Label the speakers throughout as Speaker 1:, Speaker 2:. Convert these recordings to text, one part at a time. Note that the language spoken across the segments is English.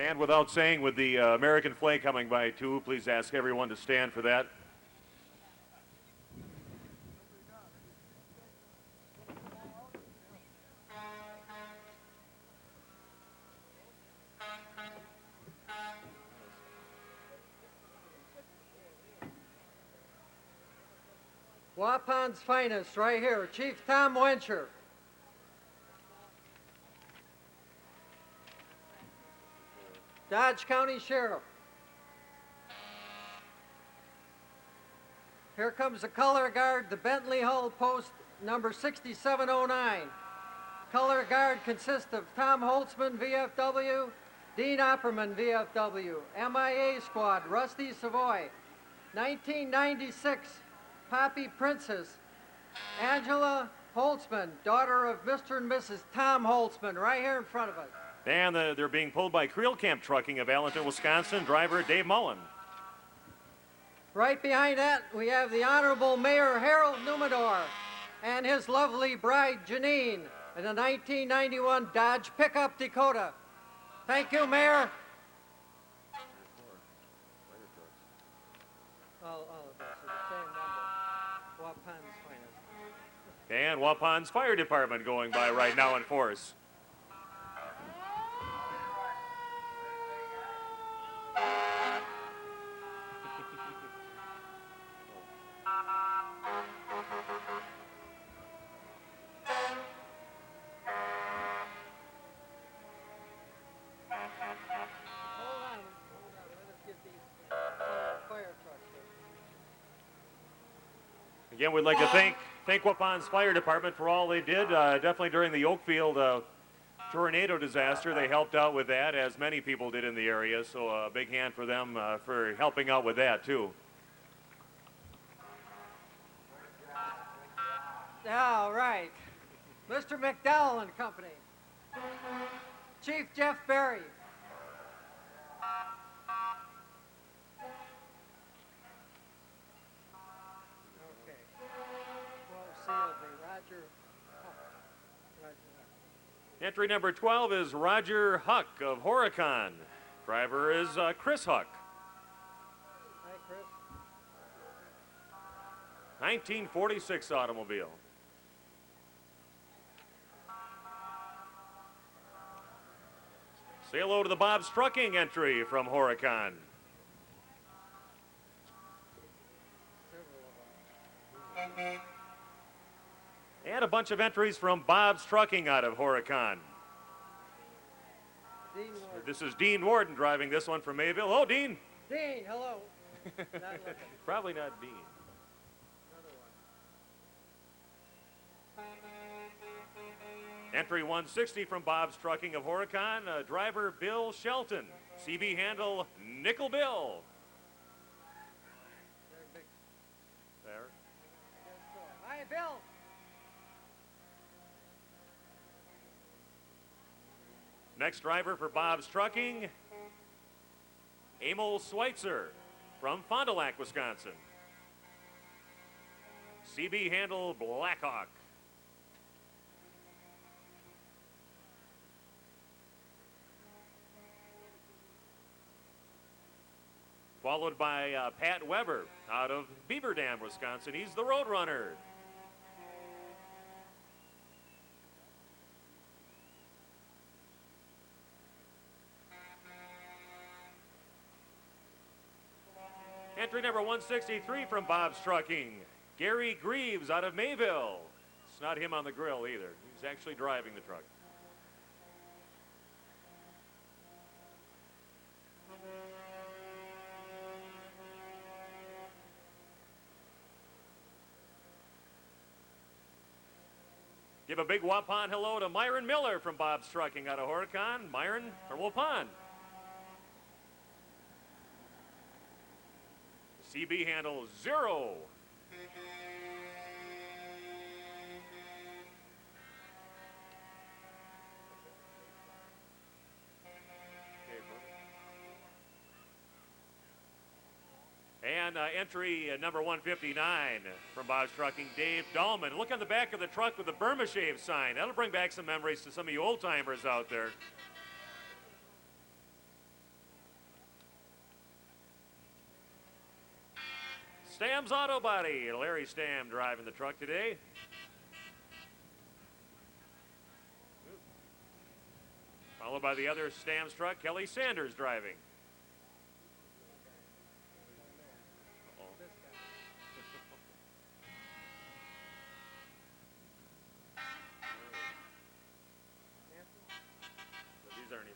Speaker 1: And without saying, with the American flag coming by too, please ask everyone to stand for that.
Speaker 2: Waupun's finest right here, Chief Tom Wencher. Dodge County Sheriff. Here comes the color guard, the Bentley Hull post number 6709. Color guard consists of Tom Holtzman, VFW, Dean Opperman, VFW, MIA squad, Rusty Savoy, 1996, Poppy Princess, Angela Holtzman, daughter of Mr. and Mrs. Tom Holtzman, right here in front of us.
Speaker 1: And they're being pulled by Creel Camp Trucking of Allenton, Wisconsin, driver Dave Mullen.
Speaker 2: Right behind that, we have the Honorable Mayor Harold Numador and his lovely bride Janine in a 1991 Dodge Pickup Dakota. Thank you, Mayor. All of this is the same number. Waupun's finest.
Speaker 1: And Waupun's Fire Department going by right now in force. Again, we'd like to thank Waupun's Fire Department for all they did. Definitely during the Oakfield tornado disaster, they helped out with that, as many people did in the area. So a big hand for them for helping out with that too.
Speaker 2: All right, Mr. McDowell and Company, Chief Jeff Berry.
Speaker 1: Entry number 12 is Roger Huck of Horicon. Driver is Chris Huck.
Speaker 2: Hi, Chris.
Speaker 1: 1946 automobile. Say hello to the Bob's Trucking entry from Horicon. And a bunch of entries from Bob's Trucking out of Horicon. This is Dean Warden driving this one from Mayville. Oh, Dean.
Speaker 2: Dean, hello.
Speaker 1: Probably not Dean. Entry 160 from Bob's Trucking of Horicon, driver Bill Shelton. CB handle Nickel Bill. There.
Speaker 2: Hi, Bill.
Speaker 1: Next driver for Bob's Trucking, Emil Schweitzer from Fond du Lac, Wisconsin. CB handle Blackhawk. Followed by Pat Weber out of Beaver Dam, Wisconsin. He's the Roadrunner. Entry number 163 from Bob's Trucking, Gary Greaves out of Mayville. It's not him on the grill either. He's actually driving the truck. Give a big Waupun hello to Myron Miller from Bob's Trucking out of Horicon. Myron or Waupun. CB handle 0. And entry number 159 from Bob's Trucking, Dave Dahlman. Look on the back of the truck with the Burma Shave sign. That'll bring back some memories to some of you old timers out there. Stam's Auto Body. Larry Stam driving the truck today. Followed by the other Stam's truck, Kelly Sanders driving. These aren't even.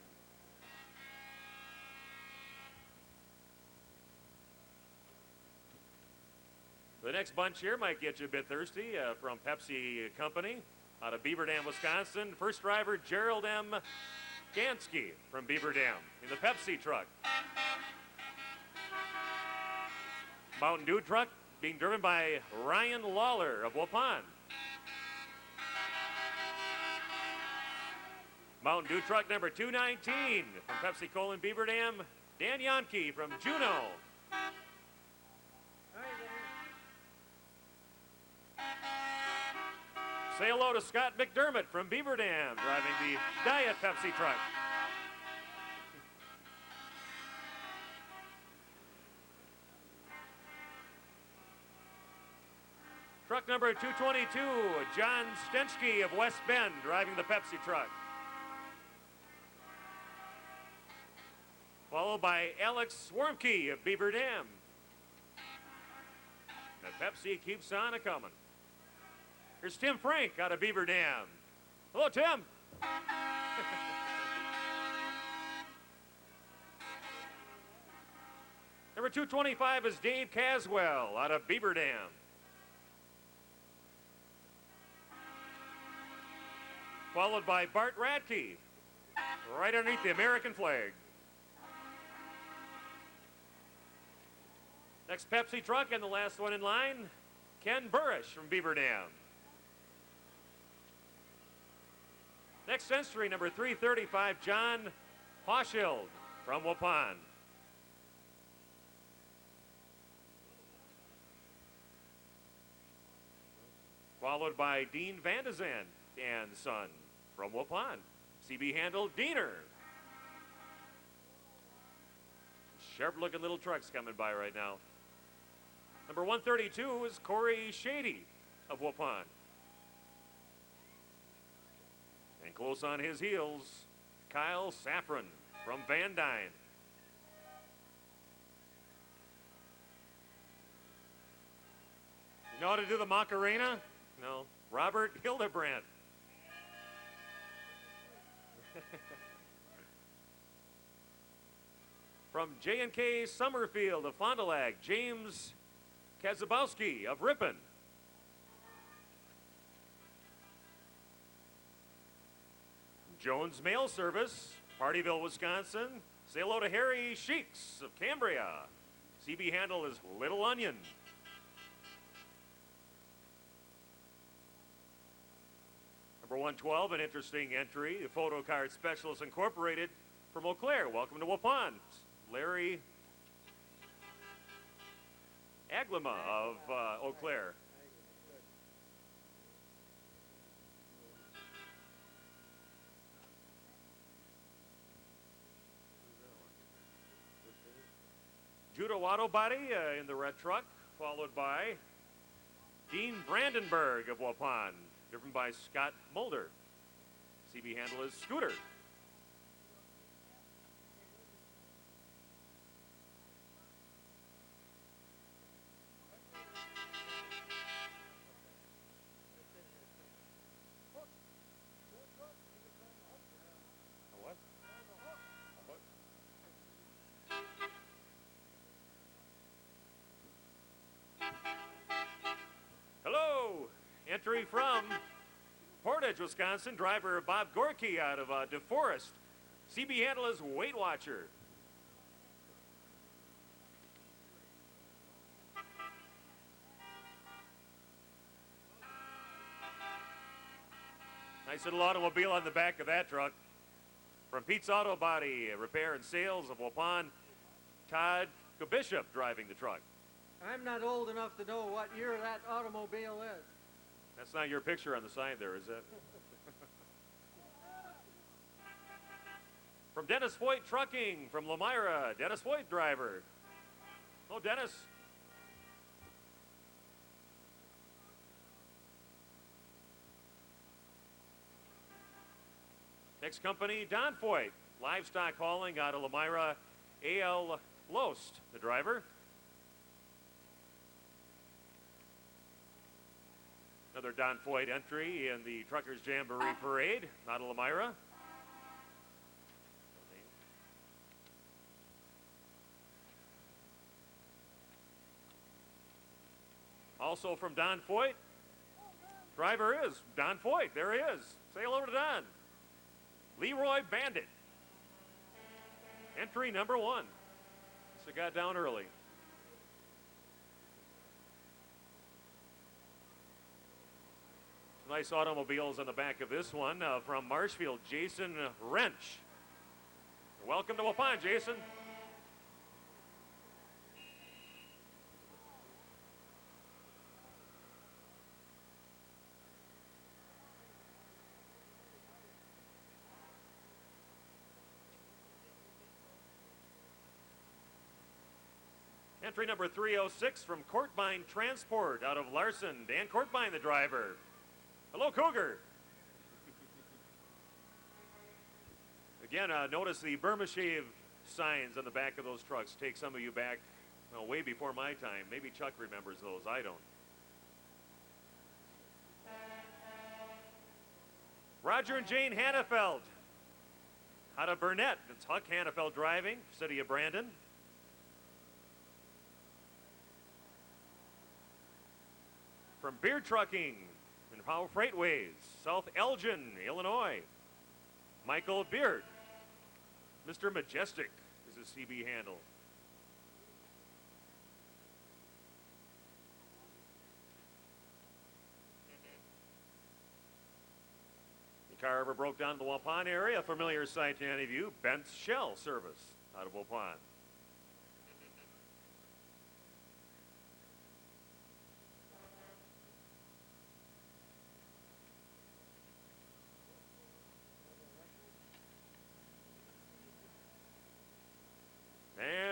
Speaker 1: The next bunch here might get you a bit thirsty from Pepsi Company out of Beaver Dam, Wisconsin. First driver, Gerald M. Gansky from Beaver Dam in the Pepsi truck. Mountain Dew truck being driven by Ryan Lawler of Waupun. Mountain Dew truck number 219 from Pepsi Cola in Beaver Dam, Dan Yonke from Juneau. Say hello to Scott McDermott from Beaver Dam, driving the Diet Pepsi truck. Truck number 222, John Stensky of West Bend, driving the Pepsi truck. Followed by Alex Swarmke of Beaver Dam. The Pepsi keeps on a-coming. Here's Tim Frank out of Beaver Dam. Hello, Tim. Number 225 is Dave Caswell out of Beaver Dam. Followed by Bart Radke, right underneath the American flag. Next Pepsi truck and the last one in line, Ken Burrish from Beaver Dam. Next Century, number 335, John Hoschild from Waupun. Followed by Dean Van de Zandt and Son from Waupun. CB handle Diener. Sharp looking little trucks coming by right now. Number 132 is Corey Shady of Waupun. And close on his heels, Kyle Safran from Van Dyne. You know how to do the Macarena? No. Robert Hildebrandt. From J&K Summerfield of Fond du Lac, James Kazabowski of Ripon. Jones Mail Service, Partyville, Wisconsin. Say hello to Harry Sheeks of Cambria. CB handle is Little Onion. Number 112, an interesting entry, the Photo Card Specialist Incorporated from Eau Claire. Welcome to Waupun. Larry Aglima of Eau Claire. Judo Auto Body in the red truck, followed by Dean Brandenburg of Waupun, driven by Scott Mulder. CB handle is Scooter. Hello, entry from Portage, Wisconsin, driver Bob Gorky out of DeForest. CB handle is Weight Watcher. Nice little automobile on the back of that truck. From Pete's Auto Body, Repair and Sales of Waupun, Todd Bishop driving the truck.
Speaker 2: I'm not old enough to know what year that automobile is.
Speaker 1: That's not your picture on the side there, is it? From Dennis Foyt Trucking from Lamira, Dennis Foyt driver. Oh, Dennis. Next company, Don Foyt, livestock hauling out of Lamira, A.L. Lost, the driver. Another Don Foyt entry in the Truckers Jamboree Parade out of Lamira. Also from Don Foyt, driver is Don Foyt. There he is. Say hello to Don. Leroy Bandit. Entry number 1. So got down early. Nice automobiles on the back of this one from Marshfield, Jason Wrench. Welcome to Waupun, Jason. Entry number 306 from Courtbine Transport out of Larson. Dan Courtbine, the driver. Hello, Cougar. Again, notice the Burma Shave signs on the back of those trucks. Take some of you back way before my time. Maybe Chuck remembers those. I don't. Roger and Jane Hannafeld out of Burnett. It's Huck Hannafeld driving, City of Brandon. From Beer Trucking and Power Freightways, South Elgin, Illinois. Michael Beard. Mr. Majestic is his CB handle. The car ever broke down in the Waupun area, a familiar sight to any of you, Bent's Shell Service out of Waupun.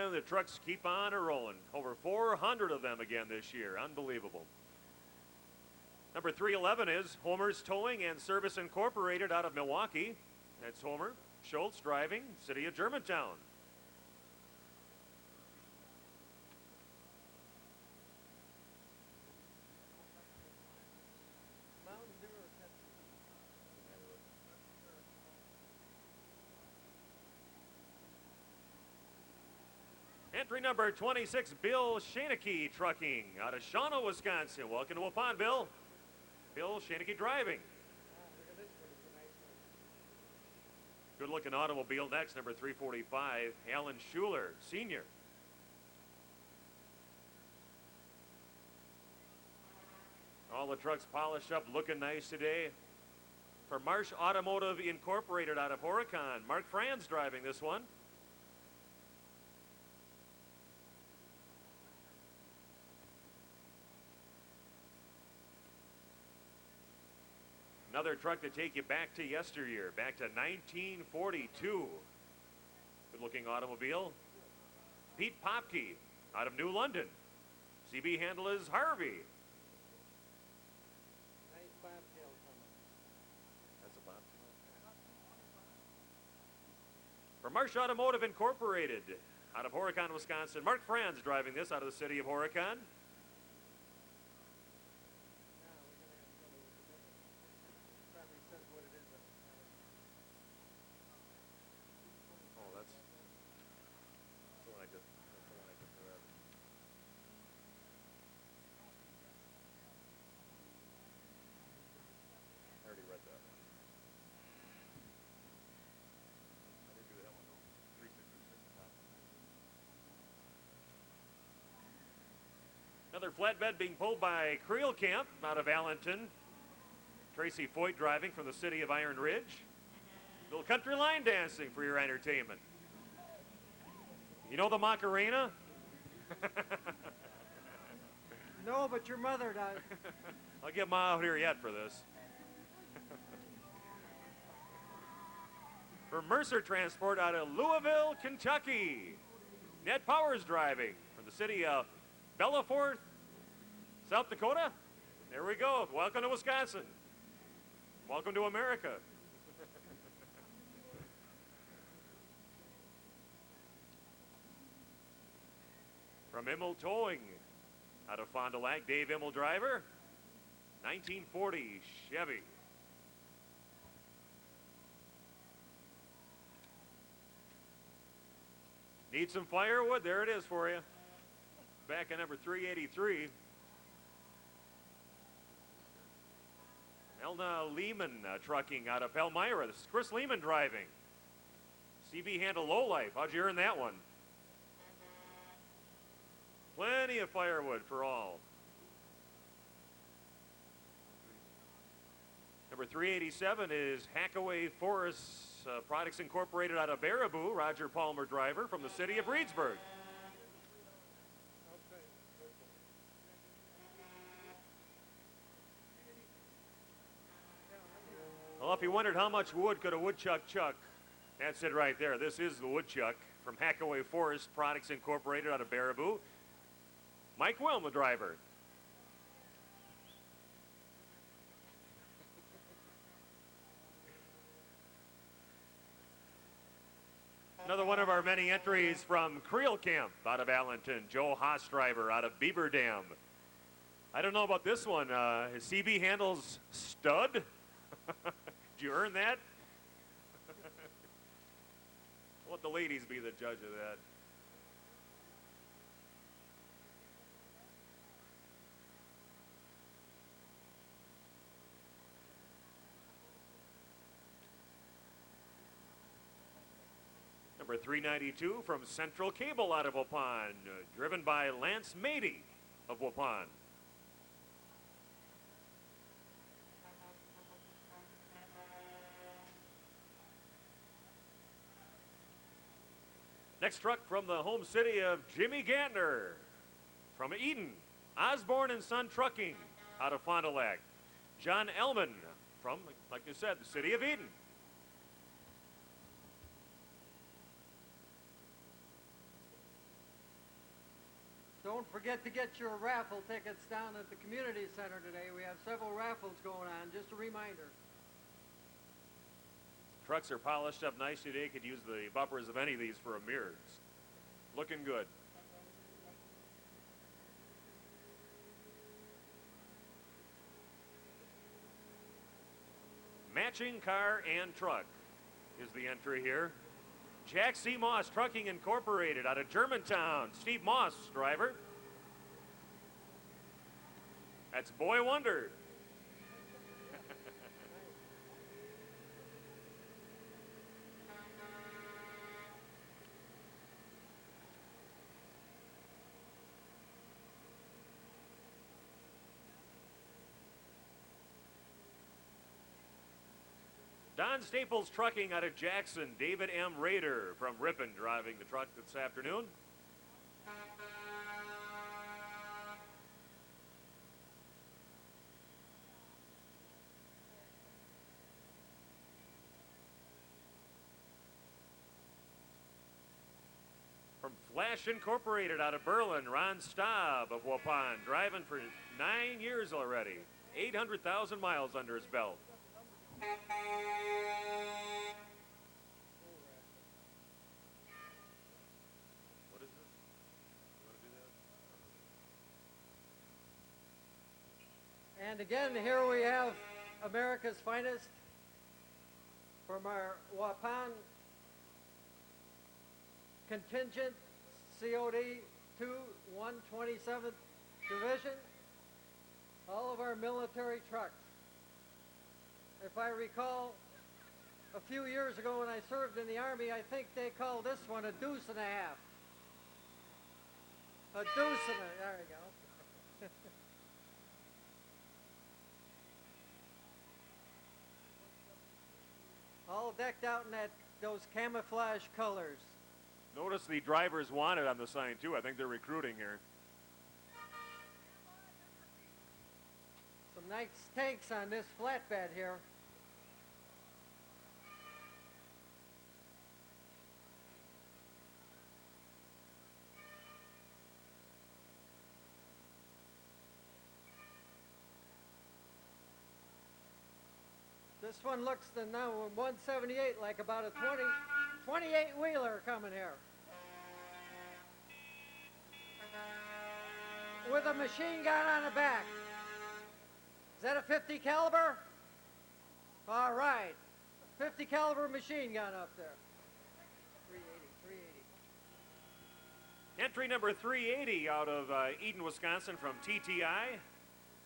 Speaker 1: And the trucks keep on rolling. Over 400 of them again this year. Unbelievable. Number 311 is Homer's Towing and Service Incorporated out of Milwaukee. That's Homer Schultz driving, City of Germantown. Entry number 26, Bill Shaneke Trucking out of Shawano, Wisconsin. Welcome to Waupun, Bill. Bill Shaneke driving. Good looking automobile next, number 345, Alan Schuler, Sr. All the trucks polished up, looking nice today. For Marsh Automotive Incorporated out of Horicon, Mark Franz driving this one. Another truck to take you back to yesteryear, back to 1942. Good-looking automobile. Pete Popke out of New London. CB handle is Harvey.
Speaker 2: Nice bobtail coming.
Speaker 1: That's a bob. For Marsh Automotive Incorporated out of Horicon, Wisconsin, Mark Franz driving this out of the City of Horicon. Another flatbed being pulled by Creel Camp out of Allenton. Tracy Foyt driving from the City of Iron Ridge. Little country line dancing for your entertainment. You know the Macarena?
Speaker 2: No, but your mother does.
Speaker 1: I'll get Ma out here yet for this. For Mercer Transport out of Louisville, Kentucky. Ned Powers driving from the City of Belfort, South Dakota. There we go. Welcome to Wisconsin. Welcome to America. From Immel Towing out of Fond du Lac, Dave Immel driver. 1940 Chevy. Need some firewood? There it is for you. Back at number 383. Elna Lehman trucking out of Palmyra. This is Chris Lehman driving. CB handle lowlife. How'd you earn that one? Plenty of firewood for all. Number 387 is Hackaway Forests Products Incorporated out of Baraboo. Roger Palmer driver from the city of Reedsburg. Well, if you wondered how much wood could a woodchuck chuck, that's it right there. This is the woodchuck from Hackaway Forest Products Incorporated out of Baraboo. Mike Wilm, the driver. Another one of our many entries from Creel Camp out of Allenton. Joe Haas driver out of Beaver Dam. I don't know about this one. His CB handles stud. Did you earn that? I'll let the ladies be the judge of that. Number 392 from Central Cable out of Waupun, driven by Lance Mady of Waupun. Next truck from the home city of Jimmy Gantner. From Eden, Osborne and Son Trucking out of Fond du Lac. John Elman from, like you said, the city of Eden.
Speaker 2: Don't forget to get your raffle tickets down at the community center today. We have several raffles going on, just a reminder.
Speaker 1: Trucks are polished up nice today. Could use the bumpers of any of these for a mirror. Looking good. Matching car and truck is the entry here. Jack C. Moss Trucking Incorporated out of Germantown. Steve Moss, driver. That's Boy Wonder. Don Staples Trucking out of Jackson. David M. Rader from Ripon driving the truck this afternoon. From Flash Incorporated out of Berlin, Ron Staub of Waupun, driving for 9 years already. 800,000 miles under his belt. What is this? You want to do that?
Speaker 2: And again, here we have America's Finest from our Waupun contingent COD 2 127th Division. All of our military trucks. If I recall, a few years ago when I served in the Army, I think they called this one a deuce and a half. A deuce and a, there you go. All decked out in those camouflage colors.
Speaker 1: Notice the drivers wanted on the sign too. I think they're recruiting here.
Speaker 2: Some nice tanks on this flatbed here. This one looks now 178 like about a 28 wheeler coming here. with a machine gun on the back. Is that a 50 caliber? All right. 50 caliber machine gun up there. 380, 380.
Speaker 1: Entry number 380 out of Eden, Wisconsin from TTI.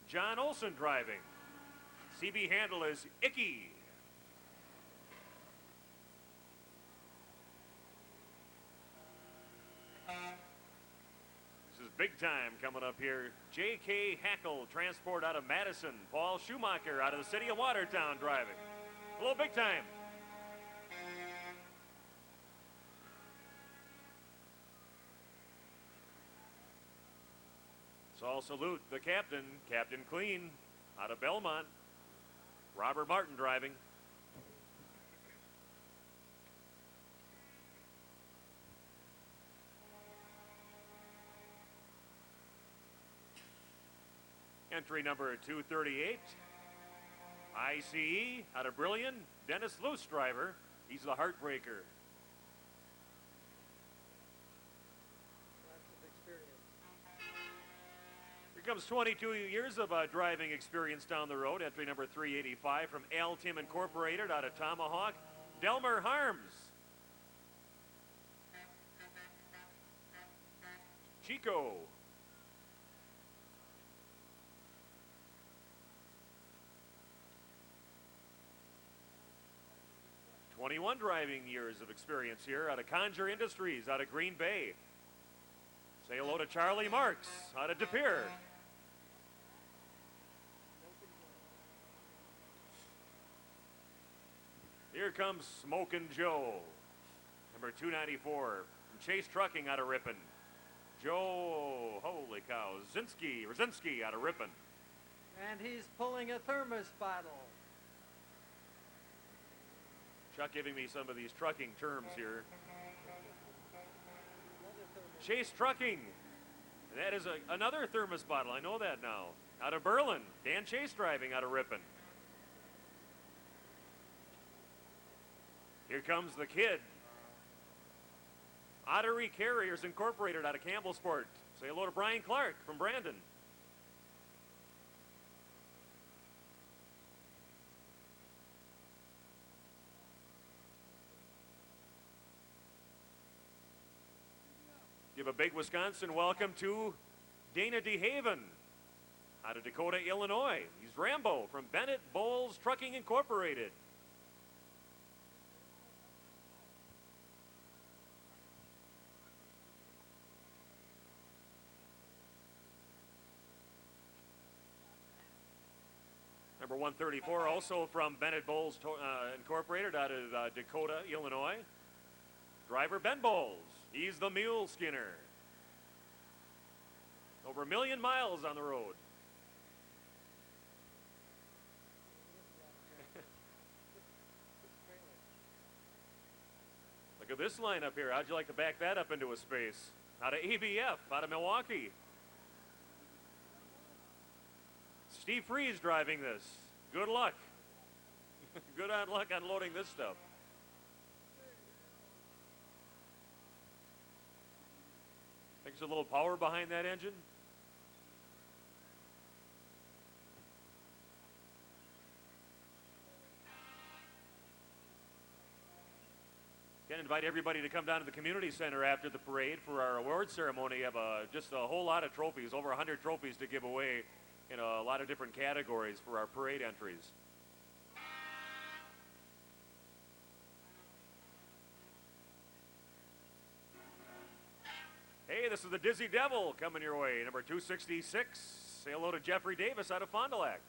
Speaker 1: John Olson driving. CB handle is Icky. This is big time coming up here. J.K. Hackle, transport out of Madison. Paul Schumacher out of the city of Watertown driving. Hello, big time. So I'll salute the captain, Captain Clean, out of Belmont. Robert Martin driving. Entry number 238. ICE out of Brillion, Dennis Luce driver. He's the heartbreaker. Here comes 22 years of driving experience down the road. Entry number 385 from Altim Incorporated out of Tomahawk, Delmer Harms. Chico. "21 driving years of experience here out of Conjure Industries out of Green Bay. Say hello to Charlie Marks out of De Pere. Here comes Smokin' Joe, number 294 from Chase Trucking out of Ripon. Joe, holy cow, Rosinski out of Ripon.
Speaker 2: And he's pulling a thermos bottle.
Speaker 1: Chuck giving me some of these trucking terms here. Chase Trucking. And that is another thermos bottle. I know that now. Out of Berlin. Dan Chase driving out of Ripon. Here comes the kid. Ottery Carriers Incorporated out of Campbellsport. Say hello to Brian Clark from Brandon. Give a big Wisconsin welcome to Dana DeHaven out of Dakota, Illinois. He's Rambo from Bennett Bowles Trucking Incorporated. Number 134 also from Bennett Bowles Incorporated out of Dakota, Illinois. Driver Ben Bowles. He's the mule skinner. Over 1 million miles on the road. Look at this lineup here. How'd you like to back that up into a space? Out of ABF, out of Milwaukee. Steve Freeze driving this. Good luck. Good luck unloading this stuff. Think there's a little power behind that engine? Again, invite everybody to come down to the community center after the parade for our award ceremony. We have just a whole lot of trophies, over 100 trophies to give away in a lot of different categories for our parade entries. Hey, this is the Dizzy Devil coming your way, number 266. Say hello to Jeffrey Davis out of Fond du Lac.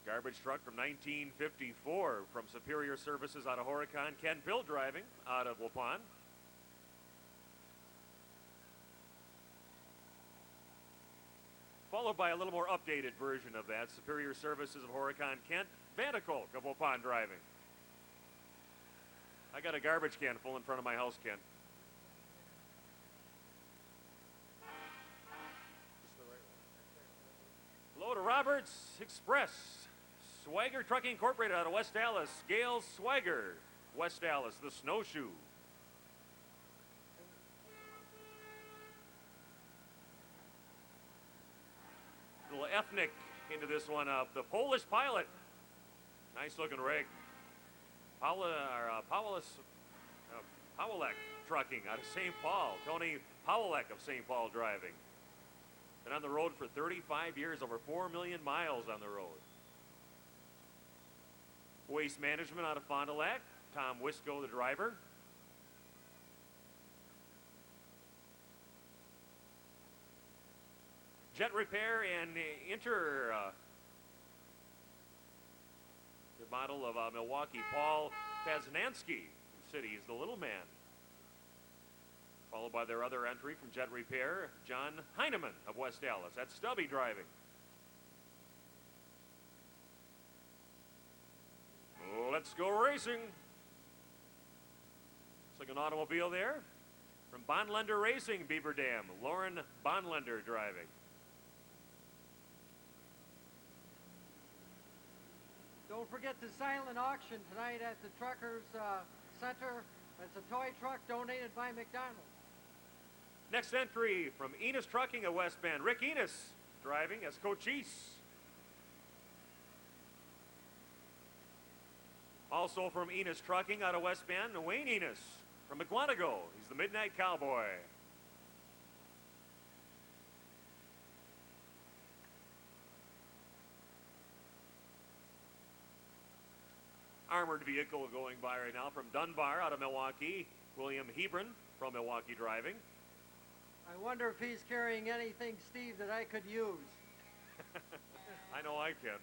Speaker 1: Garbage truck from 1954 from Superior Services out of Horicon. Ken Pill driving out of Waupun. Followed by a little more updated version of that. Superior Services of Horicon, Kent Vanderkolk of Waupun driving. I got a garbage can full in front of my house, Ken. Hello to Roberts Express. Swagger Trucking Incorporated out of West Dallas. Gail Swagger, West Dallas, the snowshoe. Stefnik into this one up. The Polish pilot. Nice looking rig. Pawelek Trucking out of St. Paul. Tony Pawelek of St. Paul driving. Been on the road for 35 years, over 4 million miles on the road. Waste Management out of Fond du Lac. Tom Wisco, the driver. Jet Repair and the model of Milwaukee, Paul Paznansky from City is the little man. Followed by their other entry from Jet Repair, John Heineman of West Dallas. That's Stubby driving. Let's go racing. Looks like an automobile there. From Bonlender Racing, Beaver Dam, Lauren Bonlender driving.
Speaker 2: Don't forget the silent auction tonight at the Truckers Center. It's a toy truck donated by McDonald's.
Speaker 1: Next entry from Enos Trucking of West Bend. Rick Enos driving as Cochise. Also from Enos Trucking out of West Bend, Wayne Enos from McGuanago. He's the Midnight Cowboy. Armored vehicle going by right now from Dunbar out of Milwaukee. William Hebron from Milwaukee driving.
Speaker 2: I wonder if he's carrying anything, Steve, that I could use.
Speaker 1: I know I can.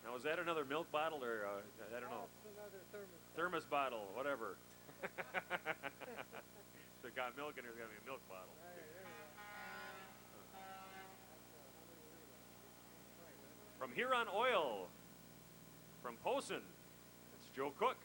Speaker 1: Now, is that another milk bottle or I don't know?
Speaker 2: It's another thermos
Speaker 1: bottle, whatever. So it got milk and there's gonna be a milk bottle. From Huron Oil, from Posen, it's Joe Cook.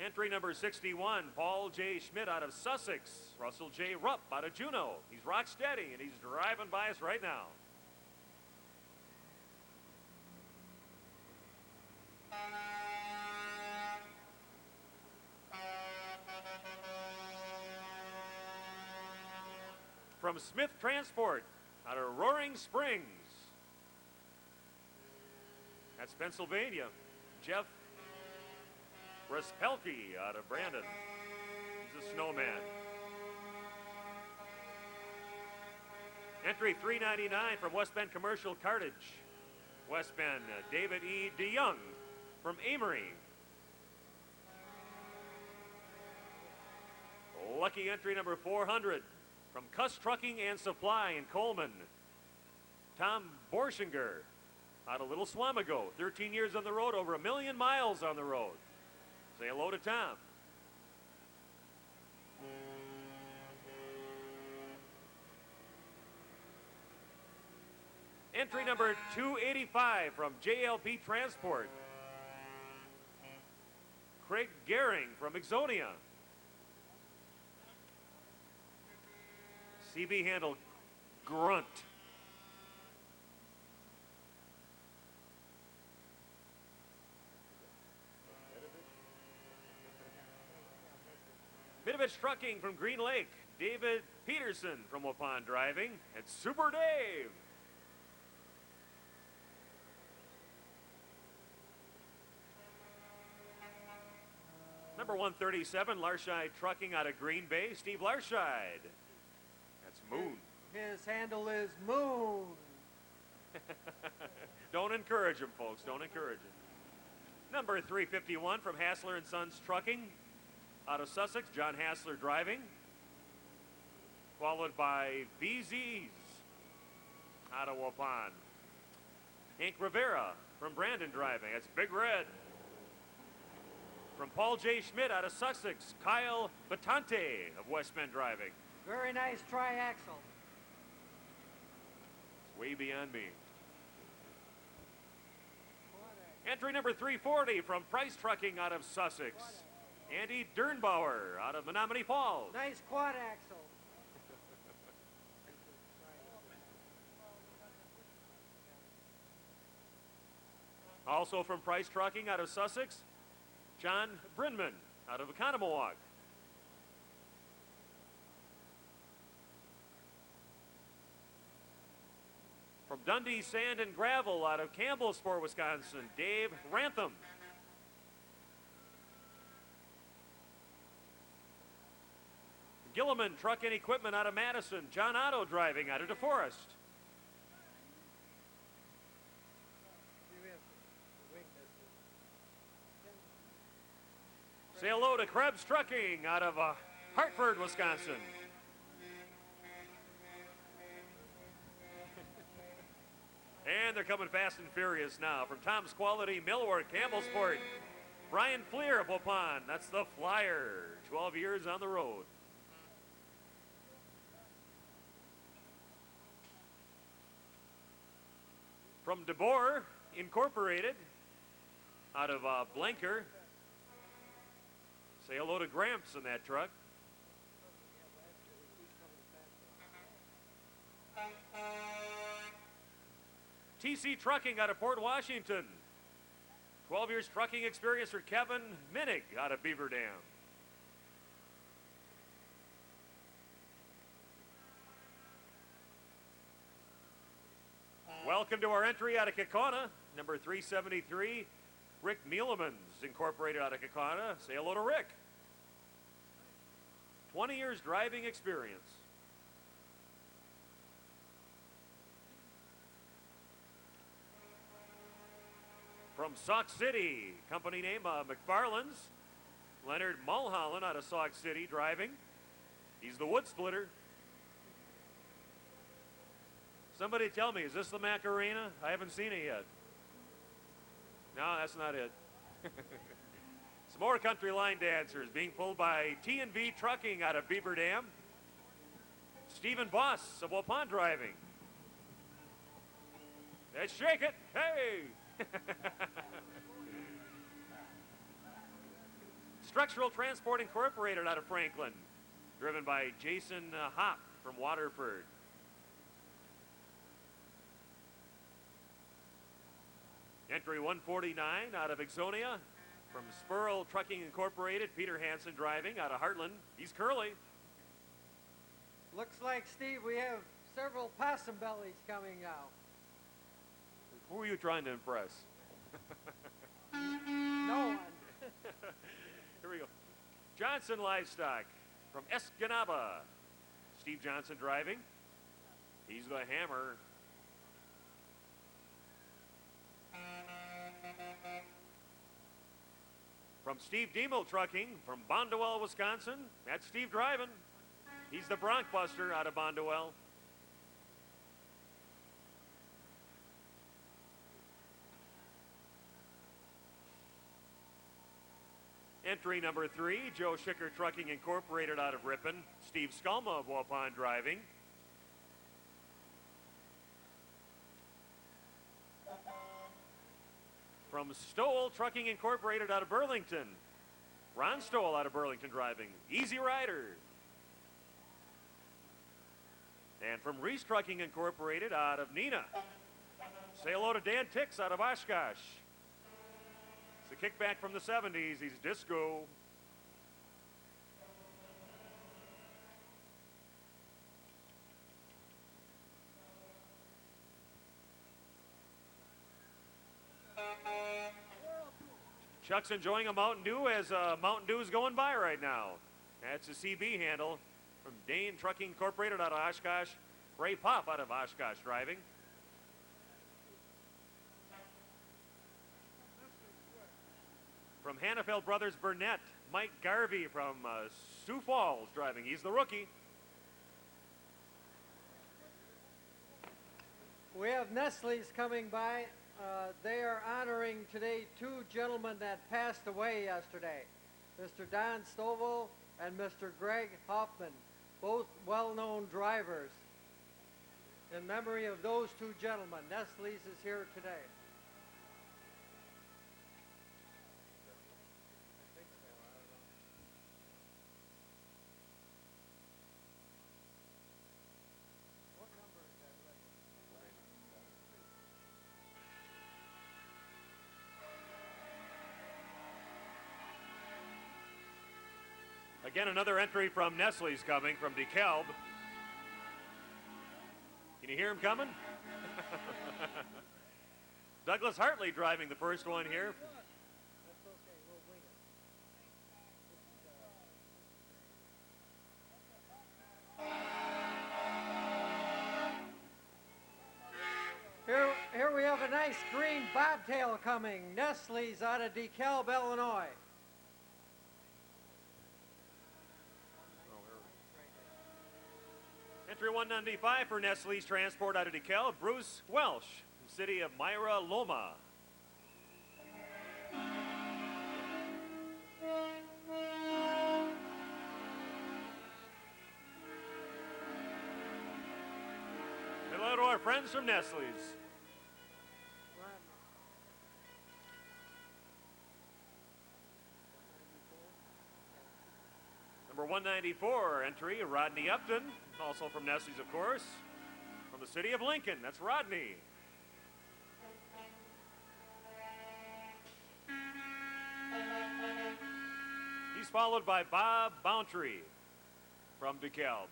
Speaker 1: Entry number 61, Paul J. Schmidt out of Sussex. Russell J. Rupp out of Juneau. He's rock steady and he's driving by us right now. From Smith Transport out of Roaring Springs. That's Pennsylvania. Jeff Raspelke out of Brandon. He's a snowman. Entry 399 from West Bend Commercial Cartage. West Bend, David E. DeYoung from Amory. Lucky entry number 400 from Cuss Trucking and Supply in Coleman. Tom Borschinger out of Little Swamigo. 13 years on the road, over 1 million miles on the road. Say hello to Tom. Entry number 285 from JLP Transport. Craig Gehring from Exonia. CB handle Grunt. Midovich Trucking from Green Lake. David Peterson from Waupun driving. And Super Dave. Number 137, Larscheid Trucking out of Green Bay. Steve Larscheid. That's Moon.
Speaker 2: His handle is Moon.
Speaker 1: Don't encourage him, folks. Don't encourage him. Number 351 from Hassler and Sons Trucking out of Sussex. John Hassler driving. Followed by BZ's out of Waupun. Hank Rivera from Brandon driving. That's Big Red. From Paul J. Schmidt out of Sussex, Kyle Batante of West Bend driving.
Speaker 2: Very nice triaxle.
Speaker 1: It's way beyond me. Entry number 340 from Price Trucking out of Sussex. Andy Dernbauer out of Menominee Falls.
Speaker 2: Nice quad axle.
Speaker 1: Also from Price Trucking out of Sussex, John Brinman out of Economowalk. From Dundee Sand and Gravel out of Campbellsport, Wisconsin, Dave Rantham. Gilliman Truck and Equipment out of Madison, John Otto driving out of DeForest. Say hello to Krebs Trucking out of Hartford, Wisconsin. And they're coming fast and furious now. From Tom's Quality, Millward, Campbellsport, Brian Fleer of Waupun. That's the Flyer. 12 years on the road. From DeBoer Incorporated, out of Blanker. Say hello to Gramps in that truck. TC Trucking out of Port Washington. 12 years trucking experience for Kevin Minnick out of Beaver Dam. Welcome to our entry out of Kaukauna, number 373, Rick Mielemans, Incorporated out of Kaukauna. Say hello to Rick. 20 years driving experience. From Sauk City, company name McFarland's, Leonard Mulholland out of Sauk City driving. He's the wood splitter. Somebody tell me, is this the Macarena? I haven't seen it yet. No, that's not it. Some more country line dancers being pulled by T&V Trucking out of Beaver Dam. Stephen Boss of Waupun driving. Let's shake it. Hey! Structural Transport Incorporated out of Franklin, driven by Jason Hopp from Waterford. Entry 149 out of Ixonia. From Spurl Trucking Incorporated, Peter Hansen driving out of Heartland. He's Curly.
Speaker 2: Looks like, Steve, we have several possum bellies coming now.
Speaker 1: Who are you trying to impress?
Speaker 2: No one.
Speaker 1: Here we go. Johnson Livestock from Escanaba. Steve Johnson driving. He's the hammer. From Steve Demel Trucking from Bondwell, Wisconsin. That's Steve driving. He's the Bronc Buster out of Bondwell. Entry number 3, Joe Schicker Trucking Incorporated out of Ripon. Steve Skulma of Waupun driving. From Stoll Trucking Incorporated out of Burlington. Ron Stoll out of Burlington driving. Easy Rider. And from Reese Trucking Incorporated out of Neenah. Say hello to Dan Tix out of Oshkosh. It's a kickback from the 70s. He's disco. Chuck's enjoying a Mountain Dew as Mountain Dew is going by right now. That's a CB handle from Dane Trucking Incorporated out of Oshkosh. Ray Pop out of Oshkosh driving. From Hannafeld Brothers Burnett, Mike Garvey from Sioux Falls driving. He's the rookie.
Speaker 2: We have Nestle's coming by. They are honoring today 2 gentlemen that passed away yesterday, Mr. Don Stovall and Mr. Greg Hoffman, both well-known drivers. In memory of those 2 gentlemen, Nestle's is here today.
Speaker 1: Again, another entry from Nestle's coming from DeKalb. Can you hear him coming? Douglas Hartley driving the first one here.
Speaker 2: Here we have a nice green bobtail coming. Nestle's out of DeKalb, Illinois.
Speaker 1: Entry 195 for Nestle's Transport out of DeKalb, Bruce Welsh, from the city of Myra Loma. Hello to our friends from Nestle's. Number 194 entry, Rodney Upton, also from Nestle's, of course, from the city of Lincoln. That's Rodney. He's followed by Bob Bountry from DeKalb.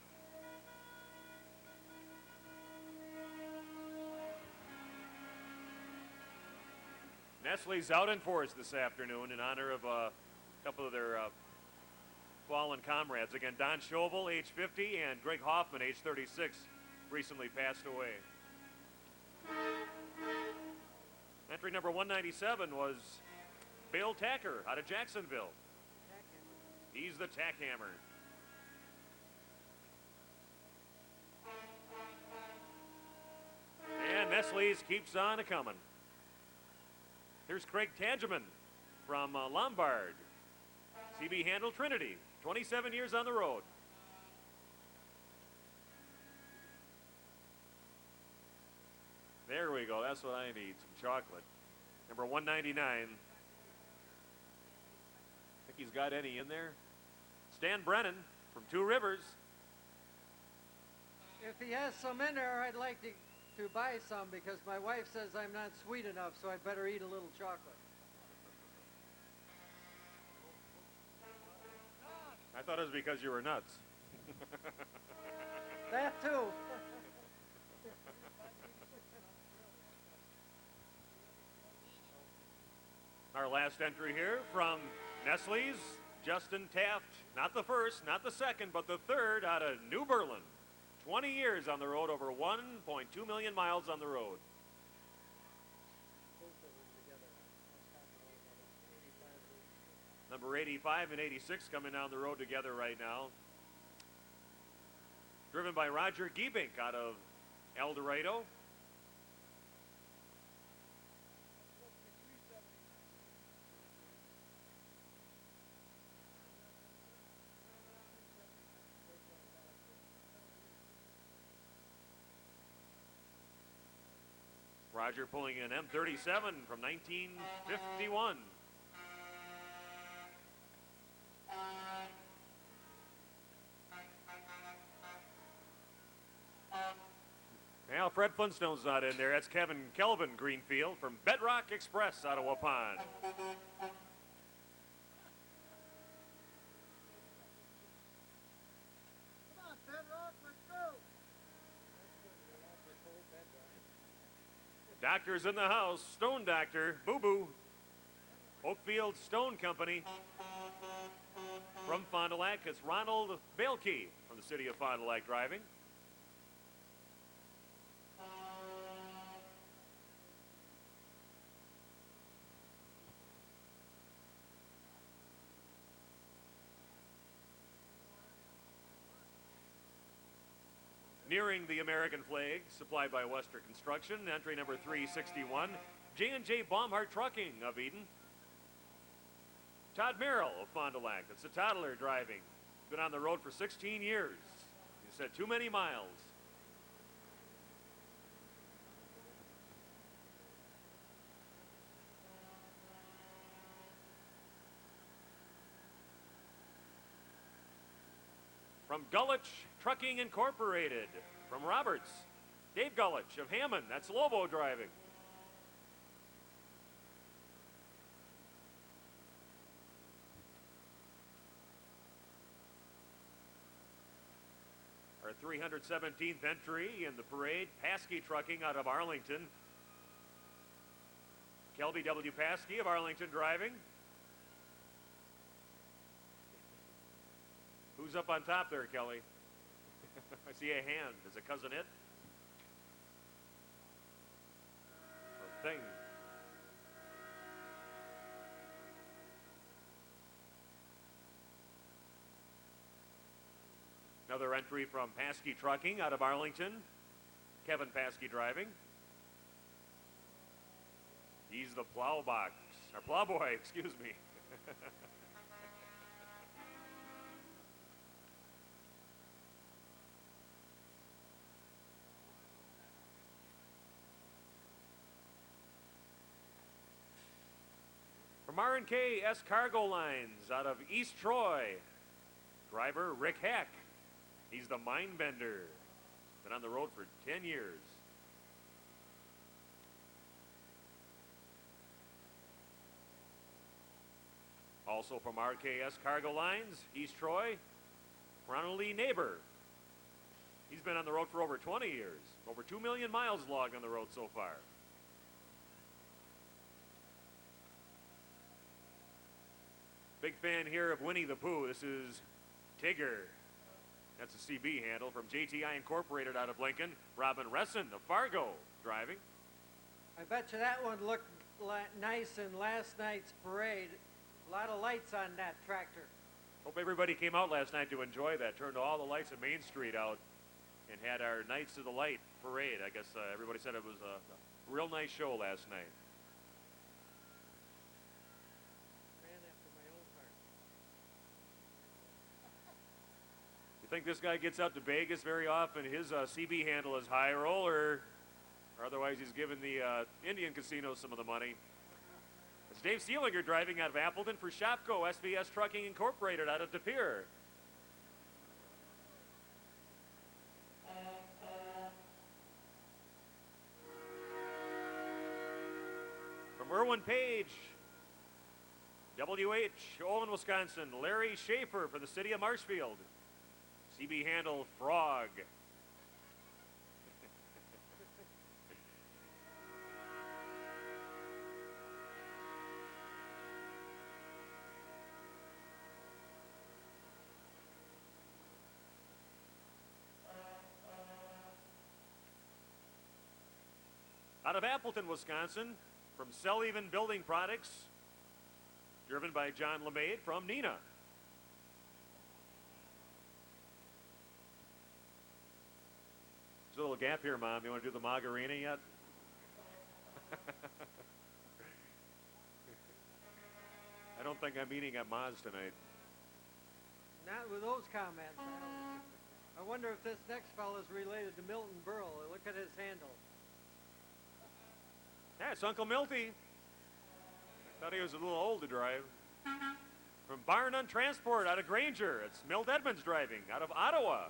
Speaker 1: Nestle's out in force this afternoon in honor of a couple of their fallen comrades. Again, Don Schovel, age 50, and Greg Hoffman, age 36, recently passed away. Entry number 197 was Bill Tacker out of Jacksonville. He's the tack hammer. And Nestle's keeps on a-coming. Here's Craig Tangeman from Lombard. CB Handle Trinity, 27 years on the road. There we go, that's what I need, some chocolate. Number 199. Think he's got any in there? Stan Brennan from Two Rivers.
Speaker 2: If he has some in there, I'd like to buy some because my wife says I'm not sweet enough, so I'd better eat a little chocolate.
Speaker 1: I thought it was because you were nuts.
Speaker 2: That too.
Speaker 1: Our last entry here from Nestle's, Justin Taft, not the first, not the second, but the third out of New Berlin. 20 years on the road, over 1.2 million miles on the road. Number 85 and 86 coming down the road together right now. Driven by Roger Giebink out of El Dorado. Roger pulling an M37 from 1951. Now Fred Flintstone's not in there. That's Kevin Kelvin Greenfield from Bedrock Express out of Waupun. Doctor's in the house. Stone Doctor, Boo Boo. Oakfield Stone Company. From Fond du Lac, it's Ronald Bailkey from the city of Fond du Lac driving. Nearing the American flag, supplied by Wester Construction, entry number 361, J&J Baumhart Trucking of Eden. Todd Merrill of Fond du Lac, that's the toddler driving. Been on the road for 16 years. He said too many miles. From Gullich Trucking Incorporated, from Roberts, Dave Gullich of Hammond, that's Lobo driving. 317th entry in the parade, Paskey Trucking out of Arlington. Kelby W. Paskey of Arlington driving. Who's up on top there, Kelly? I see a hand. Is it Cousin It? Or Thing? Another entry from Paskey Trucking out of Arlington. Kevin Paskey driving. He's the plow box, or plow boy, excuse me. From R&K S Cargo Lines out of East Troy, driver Rick Heck. He's the mind bender. Been on the road for 10 years. Also from RKS Cargo Lines, East Troy, Ronald Lee Neighbor. He's been on the road for over 20 years. Over 2 million miles logged on the road so far. Big fan here of Winnie the Pooh. This is Tigger. That's a CB handle from JTI Incorporated out of Lincoln. Robin Resson of Fargo driving.
Speaker 2: I bet you that one looked nice in last night's parade. A lot of lights on that tractor.
Speaker 1: Hope everybody came out last night to enjoy that. Turned all the lights at Main Street out and had our Knights of the Light parade. I guess everybody said it was a real nice show last night.
Speaker 2: Man after my own heart.
Speaker 1: You think this guy gets out to Vegas very often? His CB handle is high roll, or otherwise he's giving the Indian casinos some of the money. It's Dave Seelinger driving out of Appleton for Shopko SVS Trucking Incorporated out of De Pere. From Irwin Page, WH, Olin, Wisconsin, Larry Schaefer for the city of Marshfield. CB handle Frog. Out of Appleton, Wisconsin, from Selleven Building Products, driven by John LeMade from Neenah. There's a little gap here, Mom. You want to do the margarita yet? I don't think I'm eating at Ma's tonight.
Speaker 2: Not with those comments. I wonder if this next fellow is related to Milton Berle. Look at his handle.
Speaker 1: Yeah, it's Uncle Milty. I thought he was a little old to drive. From Barn on Transport out of Granger, it's Milt Edmonds driving out of Ottawa.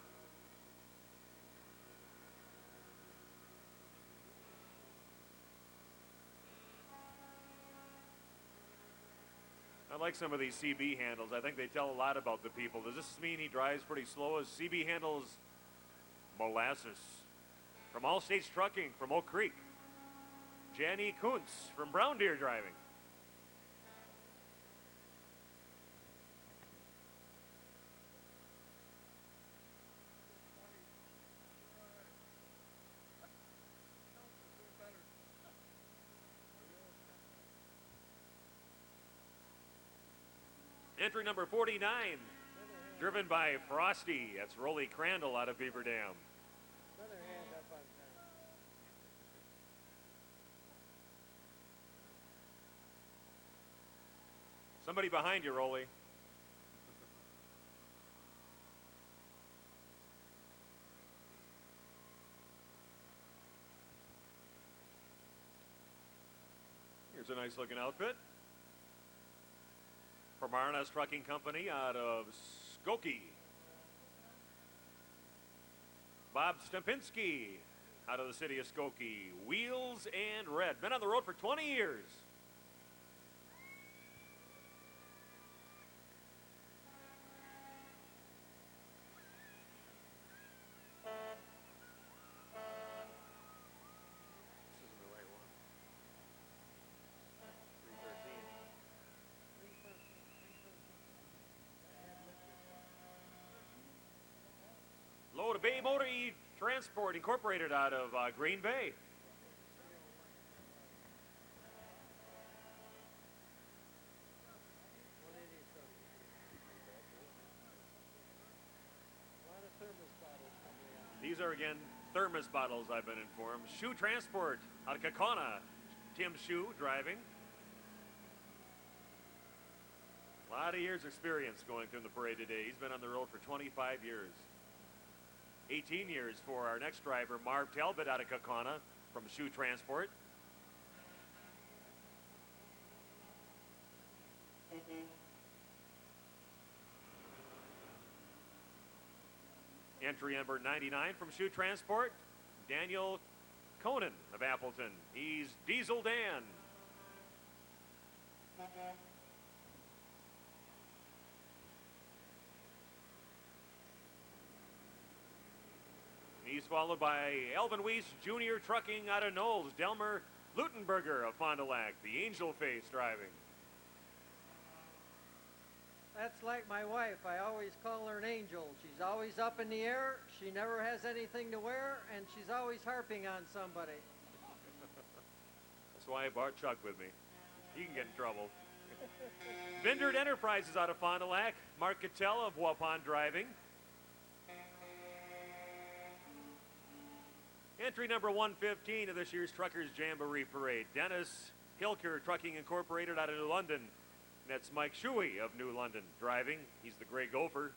Speaker 1: I like some of these CB handles. I think they tell a lot about the people. Does this mean he drives pretty slow? His CB handles Molasses. From All States Trucking from Oak Creek. Jenny Kuntz from Brown Deer driving. Entry number 49, driven by Frosty. That's Rolly Crandall out of Beaver Dam.
Speaker 2: Another hand up on top.
Speaker 1: Somebody behind you, Rolly. Here's a nice looking outfit. From RNS Trucking Company out of Skokie. Bob Stempinski out of the city of Skokie. Wheels and Red. Been on the road for 20 years. Free Transport Incorporated out of Green Bay. These are, again, thermos bottles, I've been informed. Shoe Transport out of Kakona. Tim Shoe driving. A lot of years experience going through the parade today. He's been on the road for 25 years. 18 years for our next driver, Marv Talbot out of Kakona from Shoe Transport. Entry number 99 from Shoe Transport, Daniel Conan of Appleton. He's Diesel Dan. He's followed by Elvin Weiss Jr. Trucking out of Knowles, Delmer Lutenberger of Fond du Lac, the Angel Face driving.
Speaker 2: That's like my wife. I always call her an angel. She's always up in the air. She never has anything to wear, and she's always harping on somebody.
Speaker 1: That's why I brought Chuck with me. He can get in trouble. Bindert Enterprises out of Fond du Lac, Mark Cattell of Waupun driving. Entry number 115 of this year's Truckers Jamboree Parade, Dennis Hilker Trucking Incorporated out of New London. That's Mike Shuey of New London driving. He's the Gray Gopher.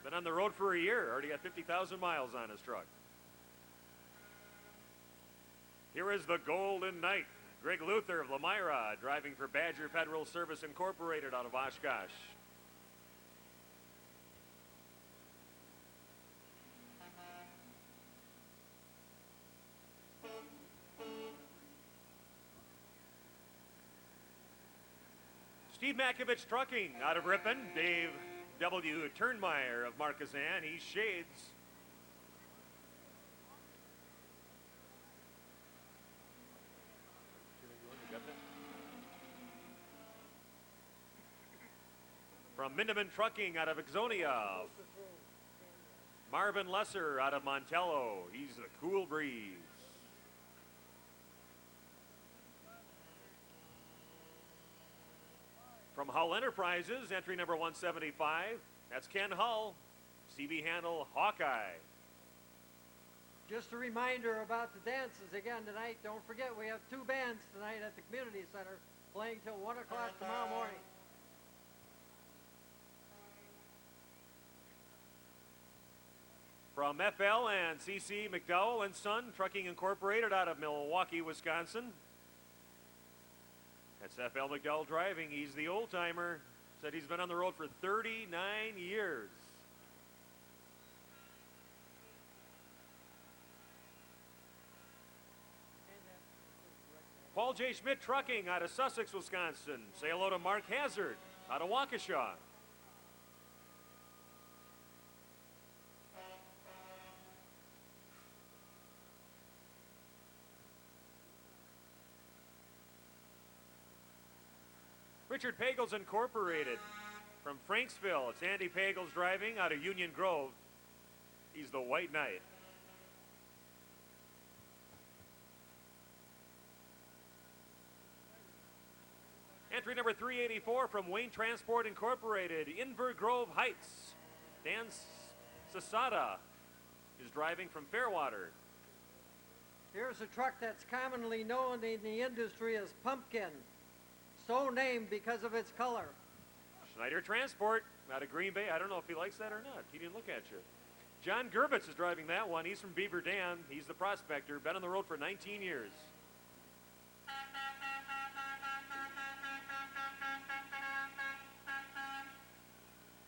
Speaker 1: Been on the road for a year, already got 50,000 miles on his truck. Here is the Golden Knight, Greg Luther of Lamira, driving for Badger Federal Service Incorporated out of Oshkosh. Steve Makovich Trucking out of Ripon. Dave W. Turnmeyer of Marquezan. He's Shades. From Mindeman Trucking out of Ixonia, Marvin Lesser out of Montello. He's the Cool Breeze. From Hull Enterprises, entry number 175, that's Ken Hull, CB handle Hawkeye.
Speaker 2: Just a reminder about the dances again tonight. Don't forget, we have 2 bands tonight at the community center playing till 1 o'clock tomorrow morning.
Speaker 1: From FL and CC McDowell and Son Trucking Incorporated out of Milwaukee, Wisconsin. That's FL McDowell driving. He's the old timer. Said he's been on the road for 39 years. Paul J. Schmidt Trucking out of Sussex, Wisconsin. Say hello to Mark Hazard out of Waukesha. Richard Pagels Incorporated from Franksville. It's Andy Pagels driving out of Union Grove. He's the White Knight. Entry number 384 from Wayne Transport Incorporated, Inver Grove Heights. Dan Sasada is driving from Fairwater.
Speaker 2: Here's a truck that's commonly known in the industry as Pumpkin, so named because of its color.
Speaker 1: Schneider Transport out of Green Bay. I don't know if he likes that or not. He didn't look at you. John Gerbitz is driving that one. He's from Beaver Dam. He's the prospector. Been on the road for 19 years.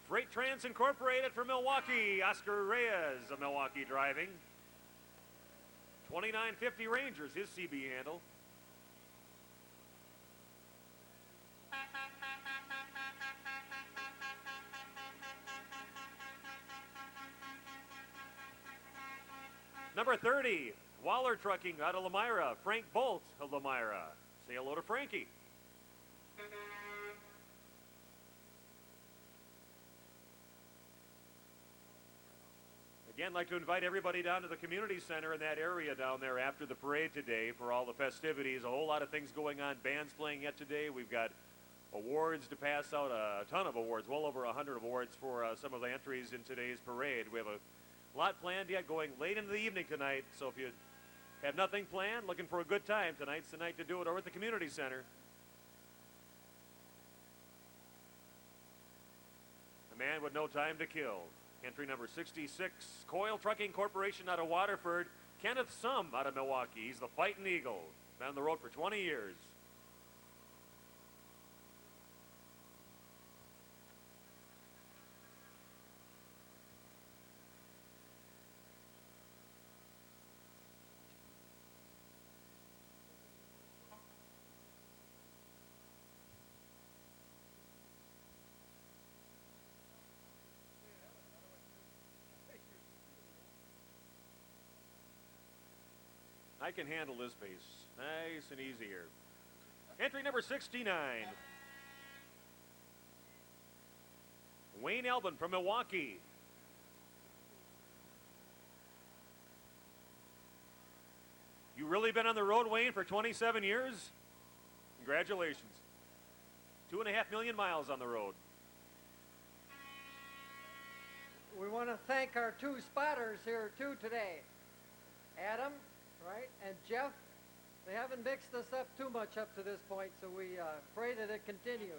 Speaker 1: Freight Trans Incorporated for Milwaukee. Oscar Reyes of Milwaukee driving. 2950 Rangers, his CB handle. Number 30, Waller Trucking out of Lamira. Frank Bolt of Lamira. Say hello to Frankie. Again, I'd like to invite everybody down to the community center in that area down there after the parade today for all the festivities. A whole lot of things going on. Bands playing yet today. We've got awards to pass out, a ton of awards, well over 100 awards for some of the entries in today's parade. We have a lot planned yet, going late into the evening tonight. So if you have nothing planned, looking for a good time, tonight's the night to do it over at the community center. A man with no time to kill. Entry number 66, Coyle Trucking Corporation out of Waterford. Kenneth Sum out of Milwaukee. He's the Fighting Eagle. Been on the road for 20 years. I can handle this pace. Nice and easy here. Entry number 69. Wayne Elbin from Milwaukee. You really been on the road, Wayne, for 27 years? Congratulations. 2.5 million miles on the road.
Speaker 2: We want to thank our two spotters here too today. Adam, right, and Jeff. They haven't mixed us up too much up to this point, so we pray that it continues.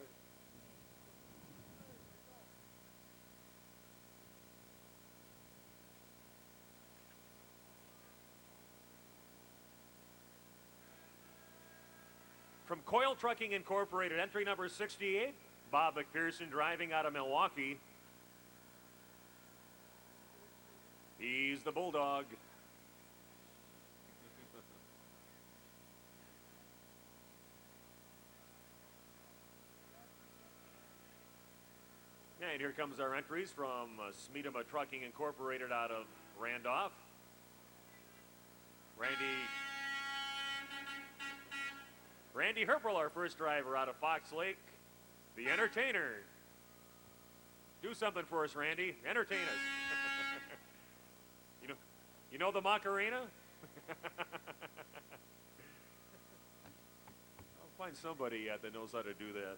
Speaker 1: From Coyle Trucking Incorporated, entry number 68, Bob McPherson driving out of Milwaukee. He's the Bulldog. And here comes our entries from Smeedema Trucking Incorporated out of Randolph. Randy Herpel, our first driver out of Fox Lake. The Entertainer. Do something for us, Randy. Entertain us. you know the Macarena? I'll find somebody that knows how to do that.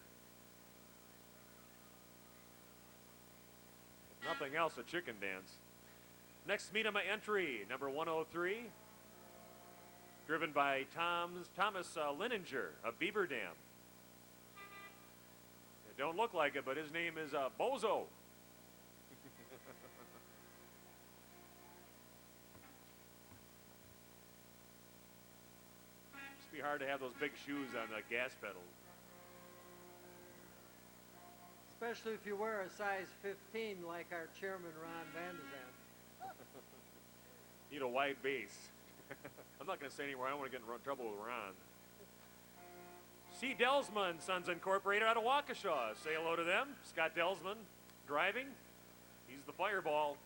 Speaker 1: If nothing else, a chicken dance. Next Smeedema entry, number 103. Driven by Thomas Lininger of Beaver Dam. It don't look like it, but his name is Bozo. Must be hard to have those big shoes on the gas pedal.
Speaker 2: Especially if you wear a size 15 like our chairman, Ron Van de Zandt.
Speaker 1: Need a wide base. I'm not going to say anywhere. I don't want to get in trouble with Ron. C. Delsman Sons Incorporated out of Waukesha. Say hello to them. Scott Delsman driving. He's the Fireball.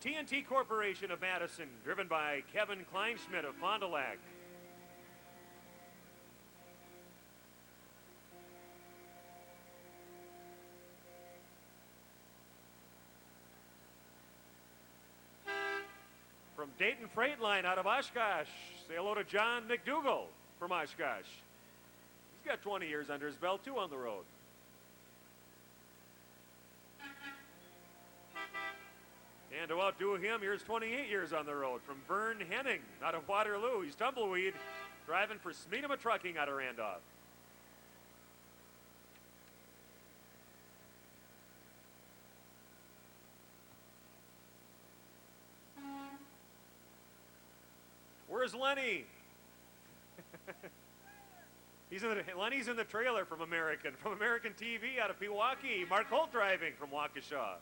Speaker 1: TNT Corporation of Madison, driven by Kevin Kleinschmidt of Fond du Lac. From Dayton Freight Line out of Oshkosh, say hello to John McDougall from Oshkosh. He's got 20 years under his belt too on the road. And to outdo him, here's 28 years on the road from Vern Henning out of Waterloo. He's tumbleweed, driving for Smeedema Trucking out of Randolph. Where's Lenny? Lenny's in the trailer from American TV out of Pewaukee. Mark Holt driving from Waukesha.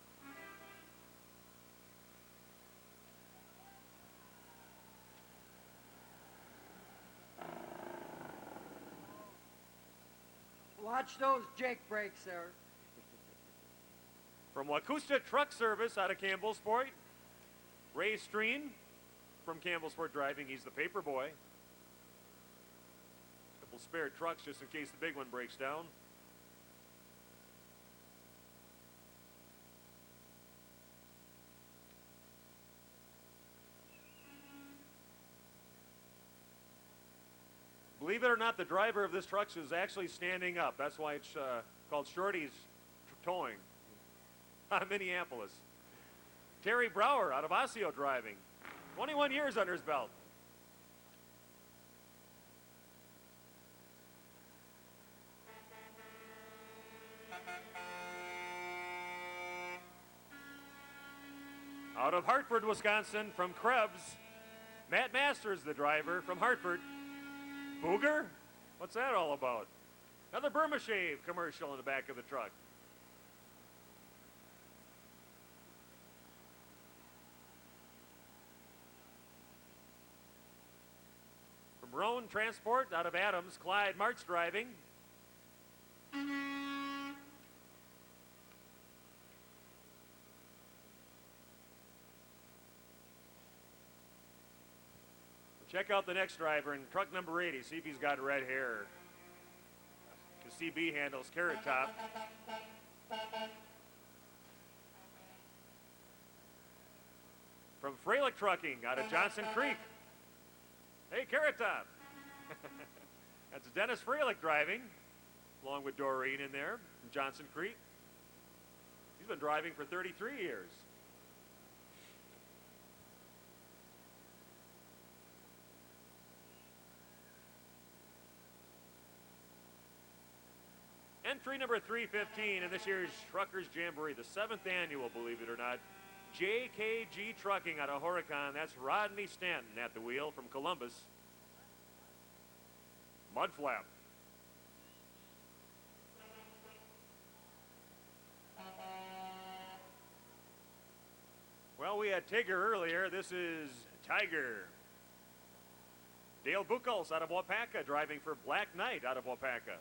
Speaker 2: Watch those Jake brakes there.
Speaker 1: From Wakusta Truck Service out of Campbellsport, Ray Streen from Campbellsport driving. He's the paper boy. couple spare trucks just in case the big one breaks down. Believe it or not, the driver of this truck is actually standing up. That's why it's called Shorty's Towing. Minneapolis. Terry Brower out of Osseo driving. 21 years under his belt. Out of Hartford, Wisconsin, from Krebs, Matt Masters, the driver from Hartford. Booger? What's that all about? Another Burma Shave commercial in the back of the truck. From Roan Transport out of Adams, Clyde Martz driving. Check out the next driver in truck number 80. See if he's got red hair. The CB handles Carrot Top. From Freilich Trucking out of Johnson Creek. Hey, Carrot Top. That's Dennis Freilich driving, along with Doreen in there from Johnson Creek. He's been driving for 33 years. Entry number 315 in this year's Truckers Jamboree, the 7th annual, believe it or not. JKG Trucking out of Horicon. That's Rodney Stanton at the wheel from Columbus. Mudflap. Well, we had Tigger earlier. This is Tiger. Dale Buchholz out of Waupaca driving for Black Knight out of Waupaca.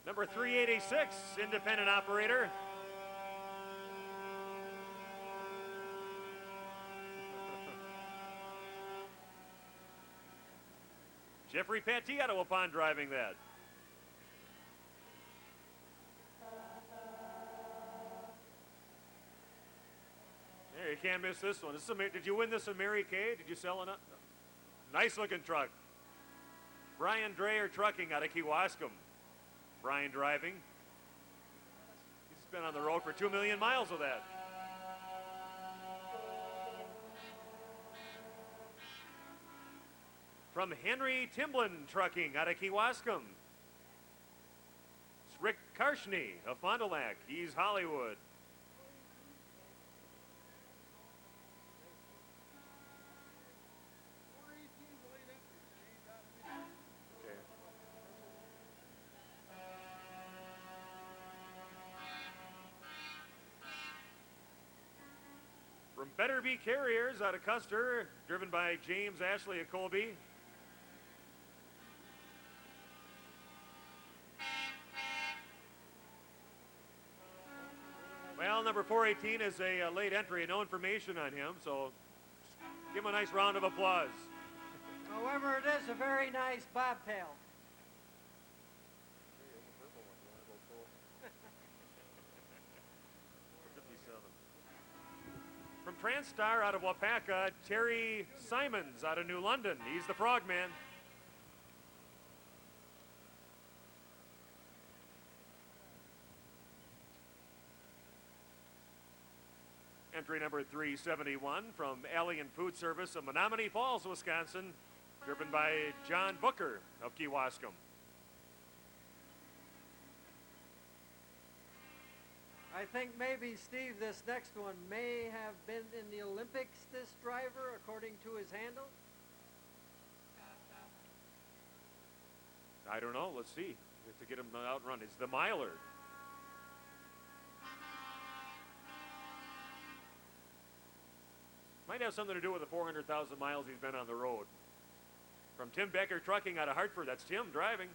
Speaker 1: Number 386, independent operator. Jeffrey Patty out of Waupun driving that. There, you can't miss this one. This is did you win this in Mary Kay? Did you sell it? Nice looking truck. Brian Dreyer Trucking out of Kewaskum. Brian driving. He's been on the road for 2 million miles of that. From Henry Timblin Trucking out of Kewaskum. It's Rick Karshny of Fond du Lac. He's Hollywood. From Better Be Carriers out of Custer, driven by James Ashley of Colby. Well, number 418 is a late entry, no information on him, so give him a nice round of applause.
Speaker 2: However, it is a very nice bobtail.
Speaker 1: From Transstar out of Waupaca, Terry Simons out of New London. He's the Frogman. Entry number 371 from Alien Food Service of Menominee Falls, Wisconsin, driven by John Booker of Kewaskum.
Speaker 2: I think maybe, Steve, this next one may have been in the Olympics, this driver, according to his handle.
Speaker 1: I don't know. Let's see. We have to get him out and run. It's the Miler. Might have something to do with the 400,000 miles he's been on the road. From Tim Becker Trucking out of Hartford, that's Tim driving.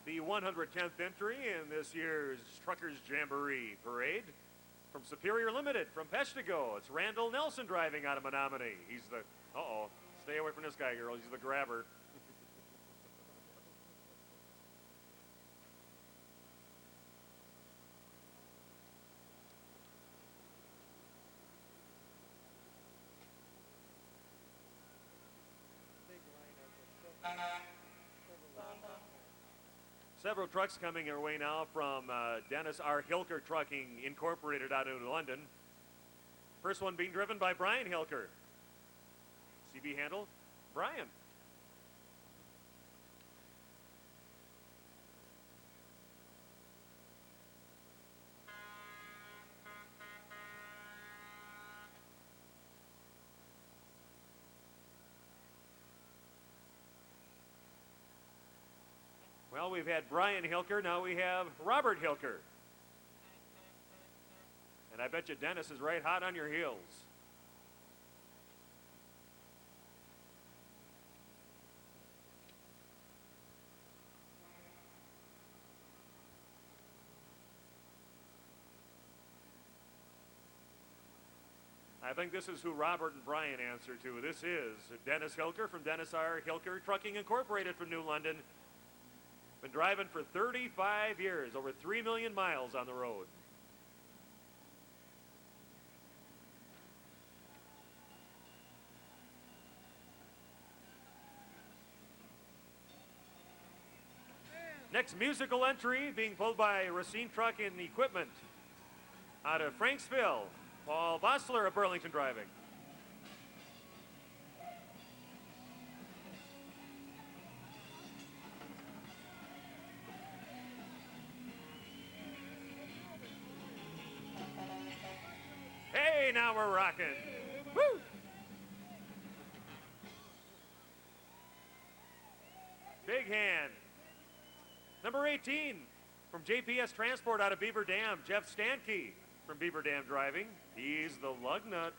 Speaker 1: The 110th entry in this year's Truckers Jamboree Parade. From Superior Limited, from Peshtigo, it's Randall Nelson driving out of Menominee. He's the, stay away from this guy, girls, he's the grabber. Several trucks coming our way now from Dennis R. Hilker Trucking Incorporated out of London. First one being driven by Brian Hilker. CB handle, Brian. Well, we've had Brian Hilker, now we have Robert Hilker. And I bet you Dennis is right hot on your heels. I think this is who Robert and Brian answer to. This is Dennis Hilker from Dennis R. Hilker Trucking Incorporated from New London. Been driving for 35 years, over 3 million miles on the road. Next musical entry being pulled by Racine Truck and Equipment out of Franksville. Paul Bossler of Burlington driving. Hey, now we're rocking. Woo! Big hand. Number 18 from JPS Transport out of Beaver Dam, Jeff Stankey from Beaver Dam driving. He's the lug nut.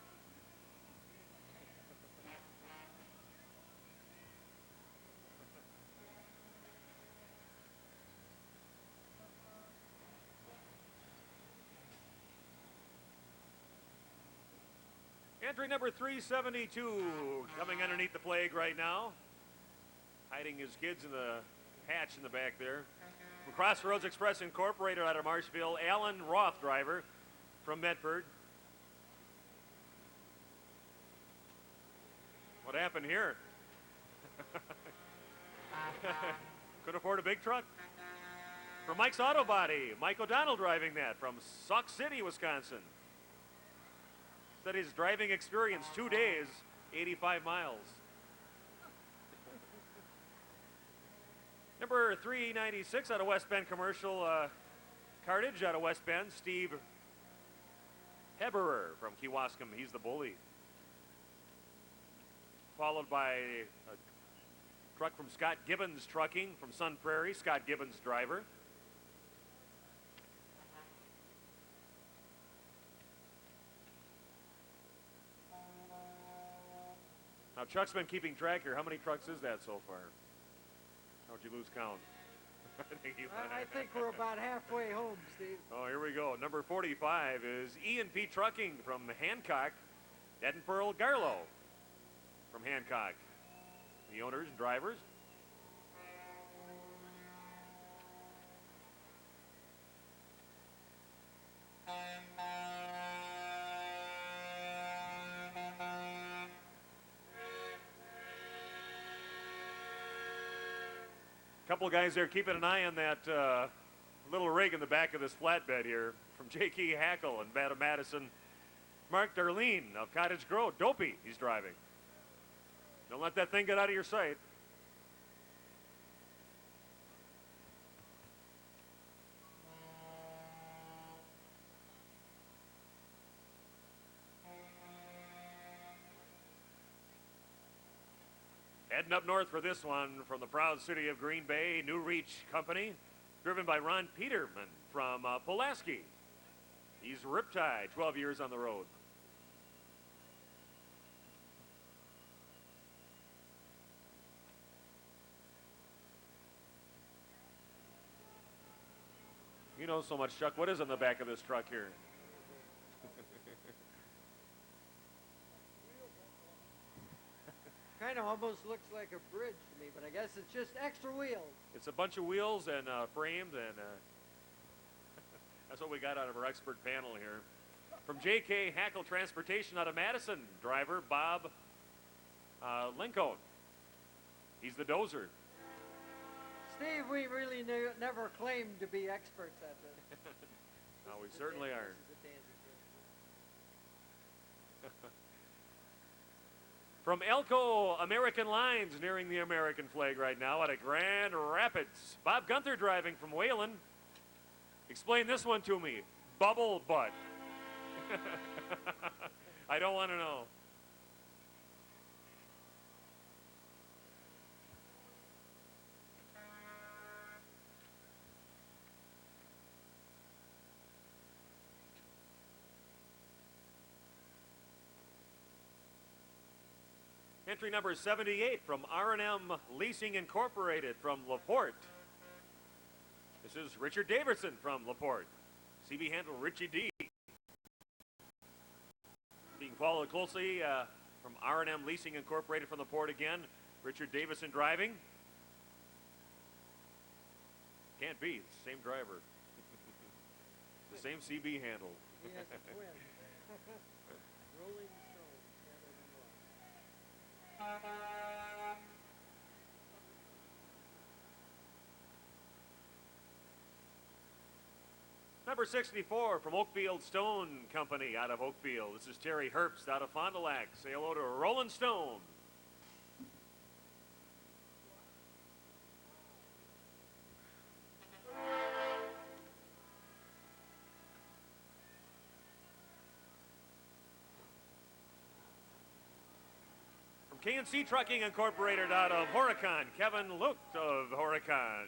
Speaker 1: Entry number 372 coming underneath the flag right now. Hiding his kids in the hatch in the back there. From Crossroads Express Incorporated out of Marshville, Alan Roth driver from Medford. What happened here? Could afford a big truck? From Mike's Auto Body, Mike O'Donnell driving that from Sauk City, Wisconsin. Said his driving experience 2 days, 85 miles. Number 396 out of West Bend Commercial Cartage out of West Bend, Steve Heberer from Kewaskum. He's the bully. Followed by a truck from Scott Gibbons Trucking from Sun Prairie, Scott Gibbons driver. Now Chuck's been keeping track here. How many trucks is that so far? How'd you lose count?
Speaker 2: I think we're about halfway home, Steve.
Speaker 1: Oh, here we go. Number 45 is E&P Trucking from Hancock, Ed and Pearl Garlow from Hancock. The owners and drivers. Couple of guys there keeping an eye on that little rig in the back of this flatbed here. From J.K. Hackle and Bad Madison, Mark Darlene of Cottage Grove. Dopey, he's driving. Don't let that thing get out of your sight. Heading up north for this one from the proud city of Green Bay, New Reach Company, driven by Ron Peterman from Pulaski. He's Riptide, 12 years on the road. You know so much, Chuck. What is in the back of this truck here?
Speaker 2: Kind of almost looks like a bridge to me, but I guess it's just extra wheels.
Speaker 1: It's a bunch of wheels and framed, and that's what we got out of our expert panel here. From J.K. Hackle Transportation out of Madison, driver Bob Lincoln. He's the dozer.
Speaker 2: Steve, we really never claimed to be experts at this.
Speaker 1: No, we certainly aren't. From Elko American Lines, nearing the American flag right now out of Grand Rapids. Bob Gunther driving from Wayland. Explain this one to me. Bubble butt. I don't want to know. Entry number 78 from R&M Leasing Incorporated from LaPorte. This is Richard Davidson from LaPorte. CB handle Richie D. Being followed closely from R&M Leasing Incorporated from LaPorte again. Richard Davidson driving. Can't be, it's the same driver. The same CB handle.
Speaker 2: He has a twin. Rolling Stone.
Speaker 1: Number 64 from Oakfield Stone Company out of Oakfield. This is Terry Herbst out of Fond du Lac. Say hello to Rolling Stone. KNC Trucking Incorporated out of Horicon, Kevin Luke of Horicon.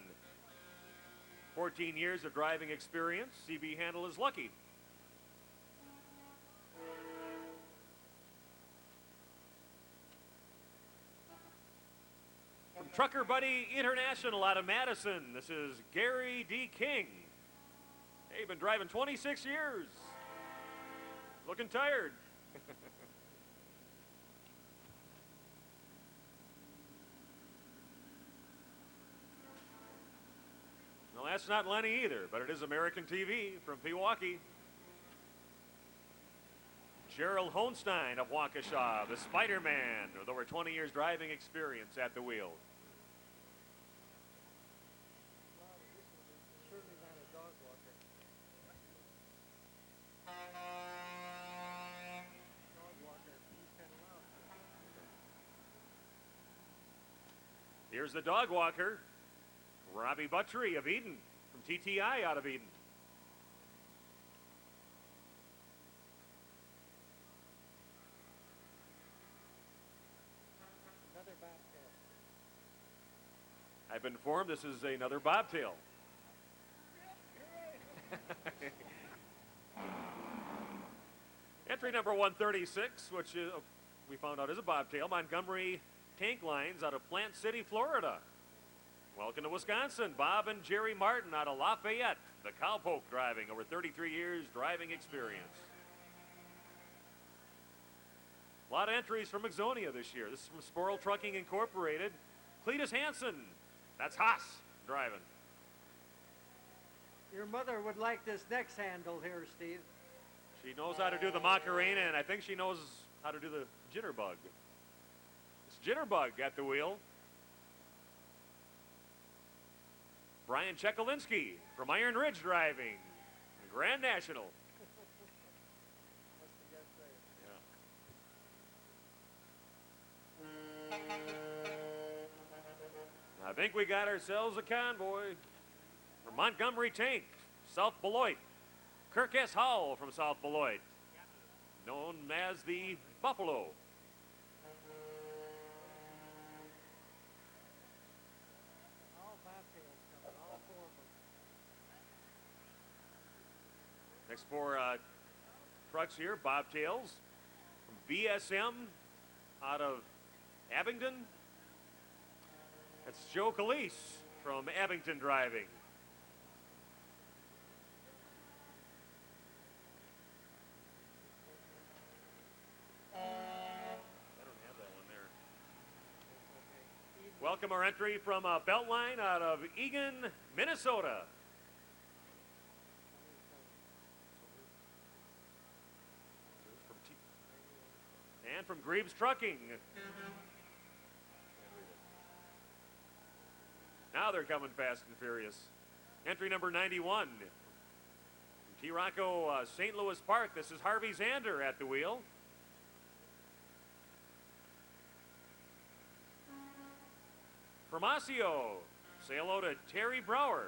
Speaker 1: 14 years of driving experience. CB handle is Lucky. From Trucker Buddy International out of Madison, this is Gary D. King. Hey, been driving 26 years. Looking tired. Well, that's not Lenny either, but it is American TV from Pewaukee. Gerald Honstein of Waukesha, the Spider-Man, with over 20 years driving experience at the wheel.
Speaker 2: Certainly not a dog walker. Dog walker, he's kind of loud.
Speaker 1: Here's the dog walker. Robbie Buttry of Eden, from TTI out of Eden.
Speaker 2: Another bobtail.
Speaker 1: I've been informed this is another bobtail. Entry number 136, which we found out is a bobtail, Montgomery Tank Lines out of Plant City, Florida. Welcome to Wisconsin, Bob and Jerry Martin out of Lafayette, the cowpoke driving, over 33 years driving experience. A lot of entries from Exonia this year. This is from Sporl Trucking Incorporated. Cletus Hansen, that's Haas driving.
Speaker 2: Your mother would like this next handle here, Steve.
Speaker 1: She knows how to do the Macarena, and I think she knows how to do the Jitterbug. It's Jitterbug at the wheel. Brian Chekalinsky from Iron Ridge driving, Grand National. Yeah. I think we got ourselves a convoy from Montgomery Tank, South Beloit. Kirk S. Howell from South Beloit, known as the Buffalo. Next four trucks here, bobtails from VSM out of Abingdon. That's Joe Calise from Abington Driving. Welcome our entry from Beltline out of Eagan, Minnesota. And from Greaves Trucking. Now they're coming fast and furious. Entry number 91. From T-Rocco, St. Louis Park, this is Harvey Zander at the wheel. From Osseo, say hello to Terry Brower.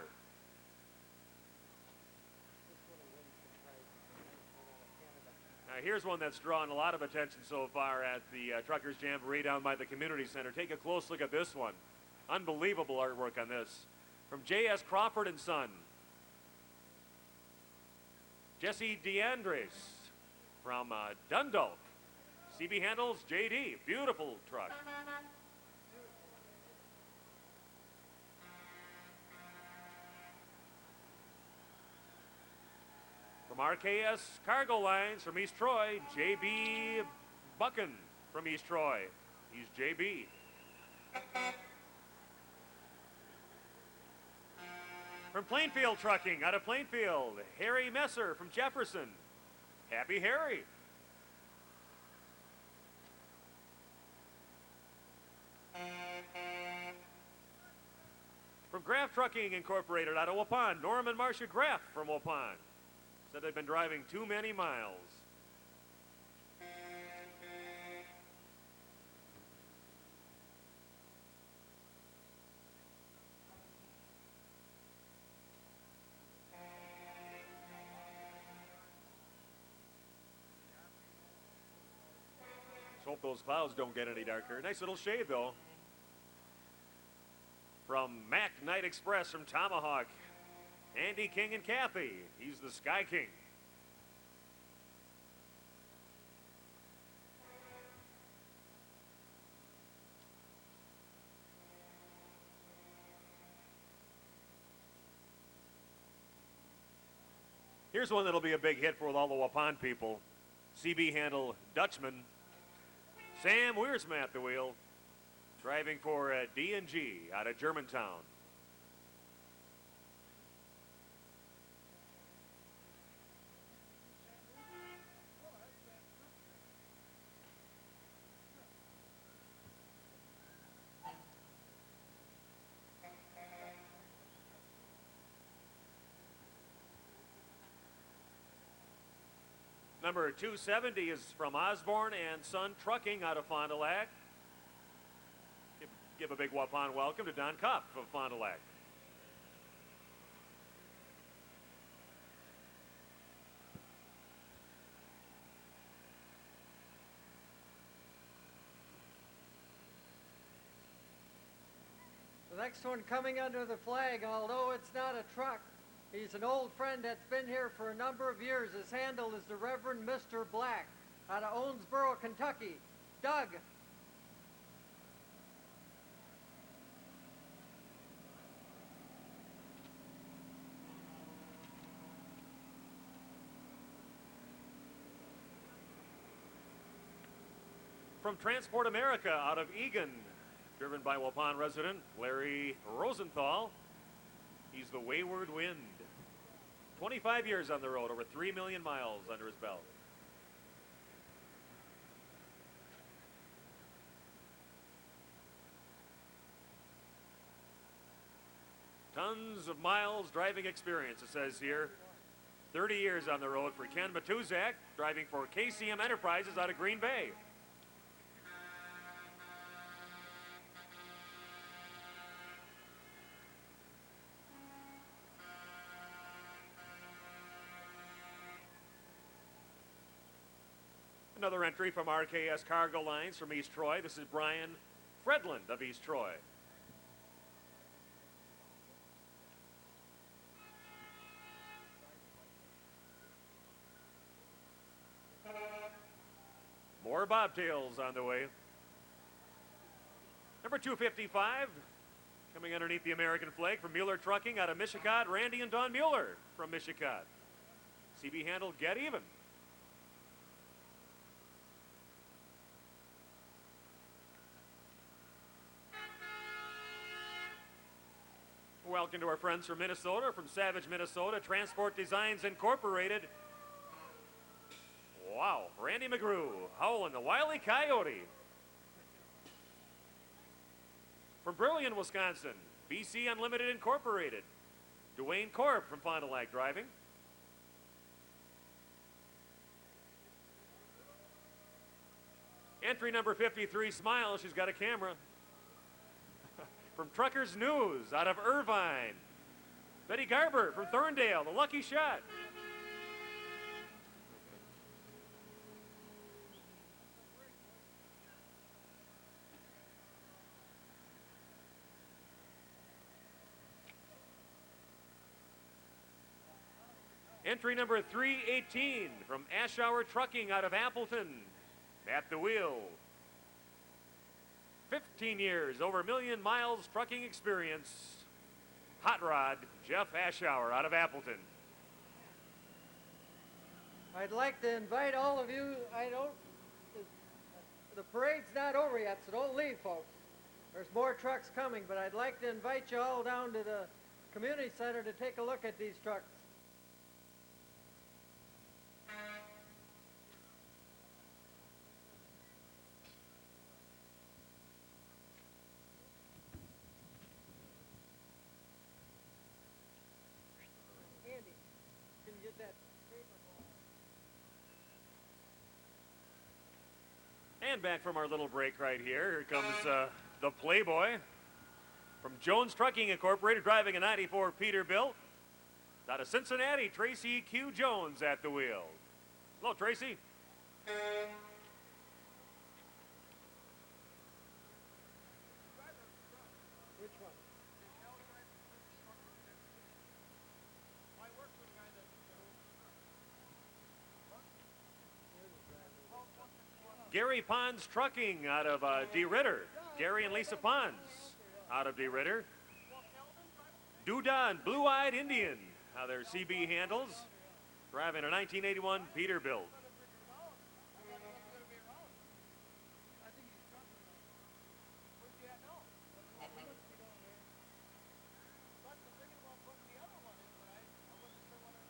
Speaker 1: Now here's one that's drawn a lot of attention so far at the Truckers Jamboree down by the community center. Take a close look at this one. Unbelievable artwork on this. From J.S. Crawford and Son. Jesse DeAndres from Dundalk. CB Handles, J.D. Beautiful truck. From RKS Cargo Lines from East Troy, J.B. Buchan from East Troy. He's J.B. From Plainfield Trucking, out of Plainfield, Harry Messer from Jefferson. Happy Harry. From Graff Trucking Incorporated, out of Waupun, Norm and Marcia Graff from Waupun. Said they've been driving too many miles. Let's hope those clouds don't get any darker. Nice little shade though. From Mac Night Express from Tomahawk, Andy King and Kathy. He's the Sky King. Here's one that'll be a big hit for all the Waupun people. CB handle Dutchman. Sam Wiersma at the wheel, driving for D&G out of Germantown. Number 270 is from Osborne and Son Trucking out of Fond du Lac. Give a big Waupun welcome to Don Kopp of Fond du Lac.
Speaker 2: The next one coming under the flag, although it's not a truck, he's an old friend that's been here for a number of years. His handle is the Reverend Mr. Black out of Owensboro, Kentucky. Doug.
Speaker 1: From Transport America out of Eagan, driven by Waupun resident Larry Rosenthal. He's the Wayward Wind. 25 years on the road, over 3 million miles under his belt. Tons of miles driving experience, it says here. 30 years on the road for Ken Matuzak, driving for KCM Enterprises out of Green Bay. Another entry from RKS Cargo Lines from East Troy. This is Brian Fredland of East Troy. More bobtails on the way. Number 255, coming underneath the American flag from Mueller Trucking out of Michigan, Randy and Don Mueller from Michigan. CB handle Get Even. Welcome to our friends from Minnesota, from Savage, Minnesota, Transport Designs Incorporated. Wow, Randy McGrew, howling the Wile E. Coyote. From Brilliant, Wisconsin, BC Unlimited Incorporated, Dwayne Korb from Fond du Lac Driving. Entry number 53, Smile, she's got a camera. From Truckers News out of Irvine, Betty Garber from Thorndale, the lucky shot. Entry number 318 from Ashhour Trucking out of Appleton, at the wheel. 15 years, over 1 million miles trucking experience. Hot Rod, Jeff Ashhour out of Appleton.
Speaker 2: I'd like to invite all of you, the parade's not over yet, so don't leave, folks. There's more trucks coming, but I'd like to invite you all down to the community center to take a look at these trucks.
Speaker 1: And back from our little break right here, here comes the Playboy from Jones Trucking Incorporated, driving a 94 Peterbilt. Out of Cincinnati, Tracy Q. Jones at the wheel. Hello, Tracy.
Speaker 2: Which one?
Speaker 1: Gary Pons Trucking out of DeRitter. Gary and Lisa Pons out of DeRitter. Doodah and Blue Eyed Indian, how their CB handles. Driving a 1981 Peterbilt.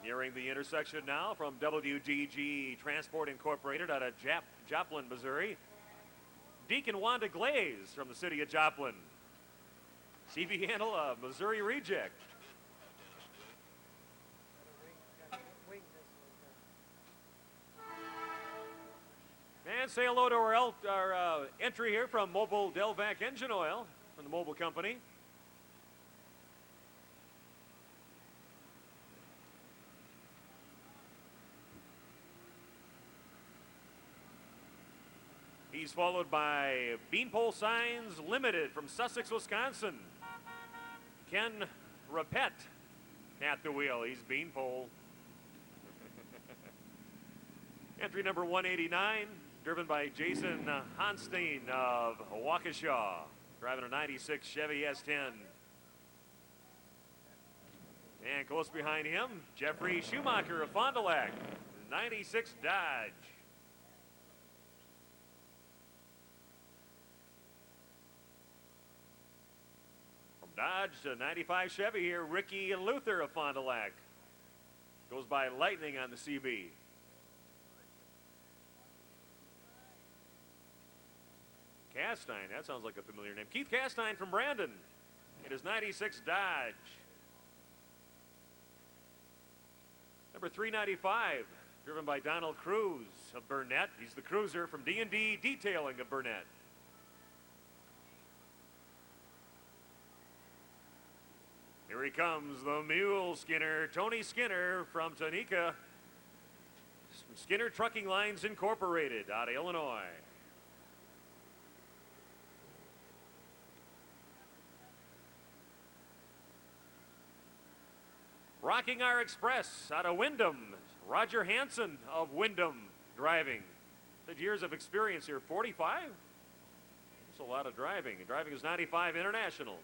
Speaker 1: Nearing the intersection now from WDG Transport Incorporated out of Joplin, Missouri. Deacon Wanda Glaze from the city of Joplin. CB handle of Missouri Reject. And say hello to our entry here from Mobile Delvac Engine Oil from the Mobile Company. He's followed by Beanpole Signs Limited from Sussex, Wisconsin. Ken Rapet at the wheel. He's Beanpole. Entry number 189, driven by Jason Honstein of Waukesha, driving a 96 Chevy S10. And close behind him, Jeffrey Schumacher of Fond du Lac, 96 Dodge. Dodge to 95 Chevy here, Ricky Luther of Fond du Lac. Goes by Lightning on the CB. Castine, that sounds like a familiar name. Keith Castine from Brandon. It is 96 Dodge. Number 395, driven by Donald Cruz of Burnett. He's the cruiser from D&D Detailing of Burnett. Here he comes, the Mule Skinner, Tony Skinner from Tonica. Skinner Trucking Lines Incorporated out of Illinois. Rocking Our Express out of Wyndham, Roger Hansen of Wyndham Driving. The years of experience here, 45? That's a lot of driving. Driving is 95 International.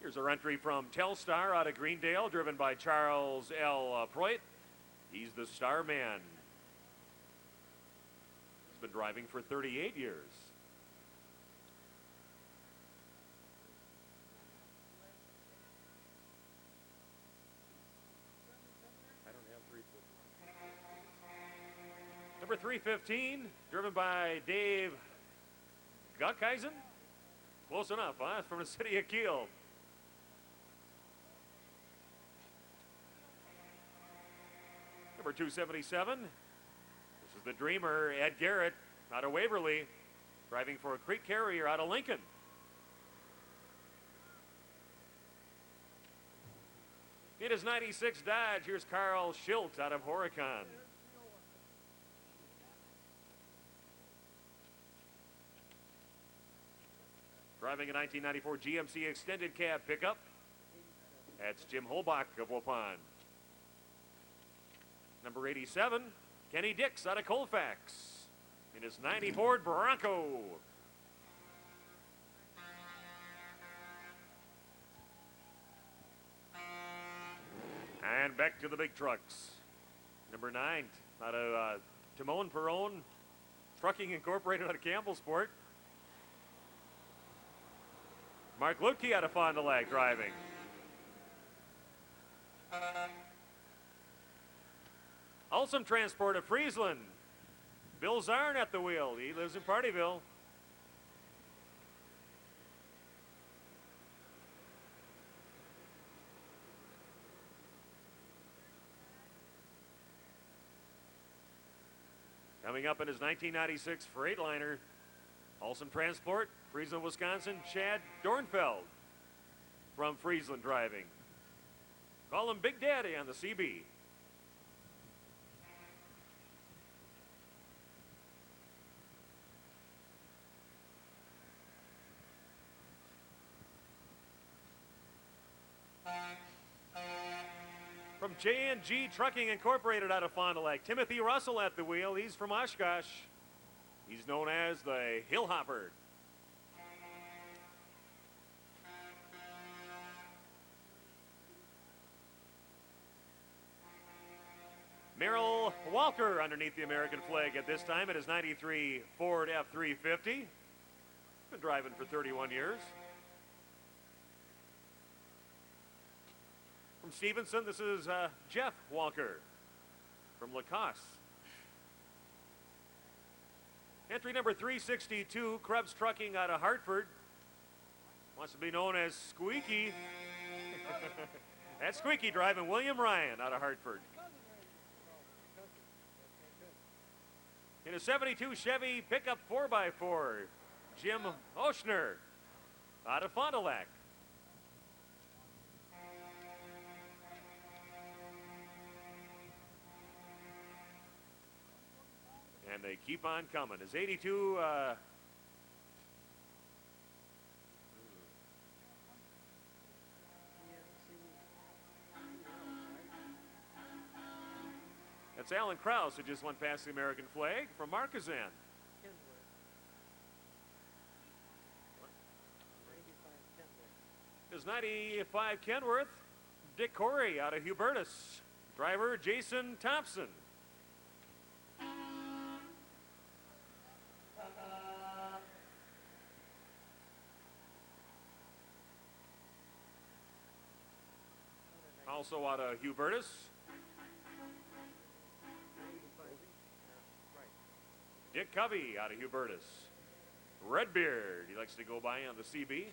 Speaker 1: Here's our entry from Telstar out of Greendale, driven by Charles L. Proit. He's the star man. He's been driving for 38 years. Number 315, driven by Dave Guckeisen. Close enough, huh? From the city of Kiel. Number 277, this is the Dreamer, Ed Garrett, out of Waverly, driving for a Creek Carrier out of Lincoln. It is 96 Dodge. Here's Carl Schilt out of Horicon. Driving a 1994 GMC extended cab pickup. That's Jim Holbach of Waupun. Number 87, Kenny Dix out of Colfax in his 90 Ford Bronco. And back to the big trucks. Number 9, out of Timon Perron Trucking Incorporated out of Campbellsport. Mark Lutke out of Fond du Lac driving. Ulsom Transport of Friesland. Bill Zarn at the wheel. He lives in Partyville. Coming up in his 1996 Freightliner, Ulsom Transport, Friesland, Wisconsin, Chad Dornfeld from Friesland driving. Call him Big Daddy on the CB. From J&G Trucking Incorporated out of Fond du Lac, Timothy Russell at the wheel. He's from Oshkosh. He's known as the Hillhopper. Merrill Walker underneath the American flag at this time. It is 93 Ford F-350. Been driving for 31 years. From Stevenson, this is Jeff Walker from Lacoste. Entry number 362, Krebs Trucking out of Hartford. Wants to be known as Squeaky. That's Squeaky driving William Ryan out of Hartford. In a 72 Chevy pickup 4x4, Jim Oshner out of Fond du Lac. And they keep on coming. Is 82 that's Alan Krause, who just went past the American flag from Marquezan. Is 95 Kenworth, Dick Corey out of Hubertus. Driver Jason Thompson. Also out of Hubertus. Dick Covey out of Hubertus. Redbeard, he likes to go by on the CB.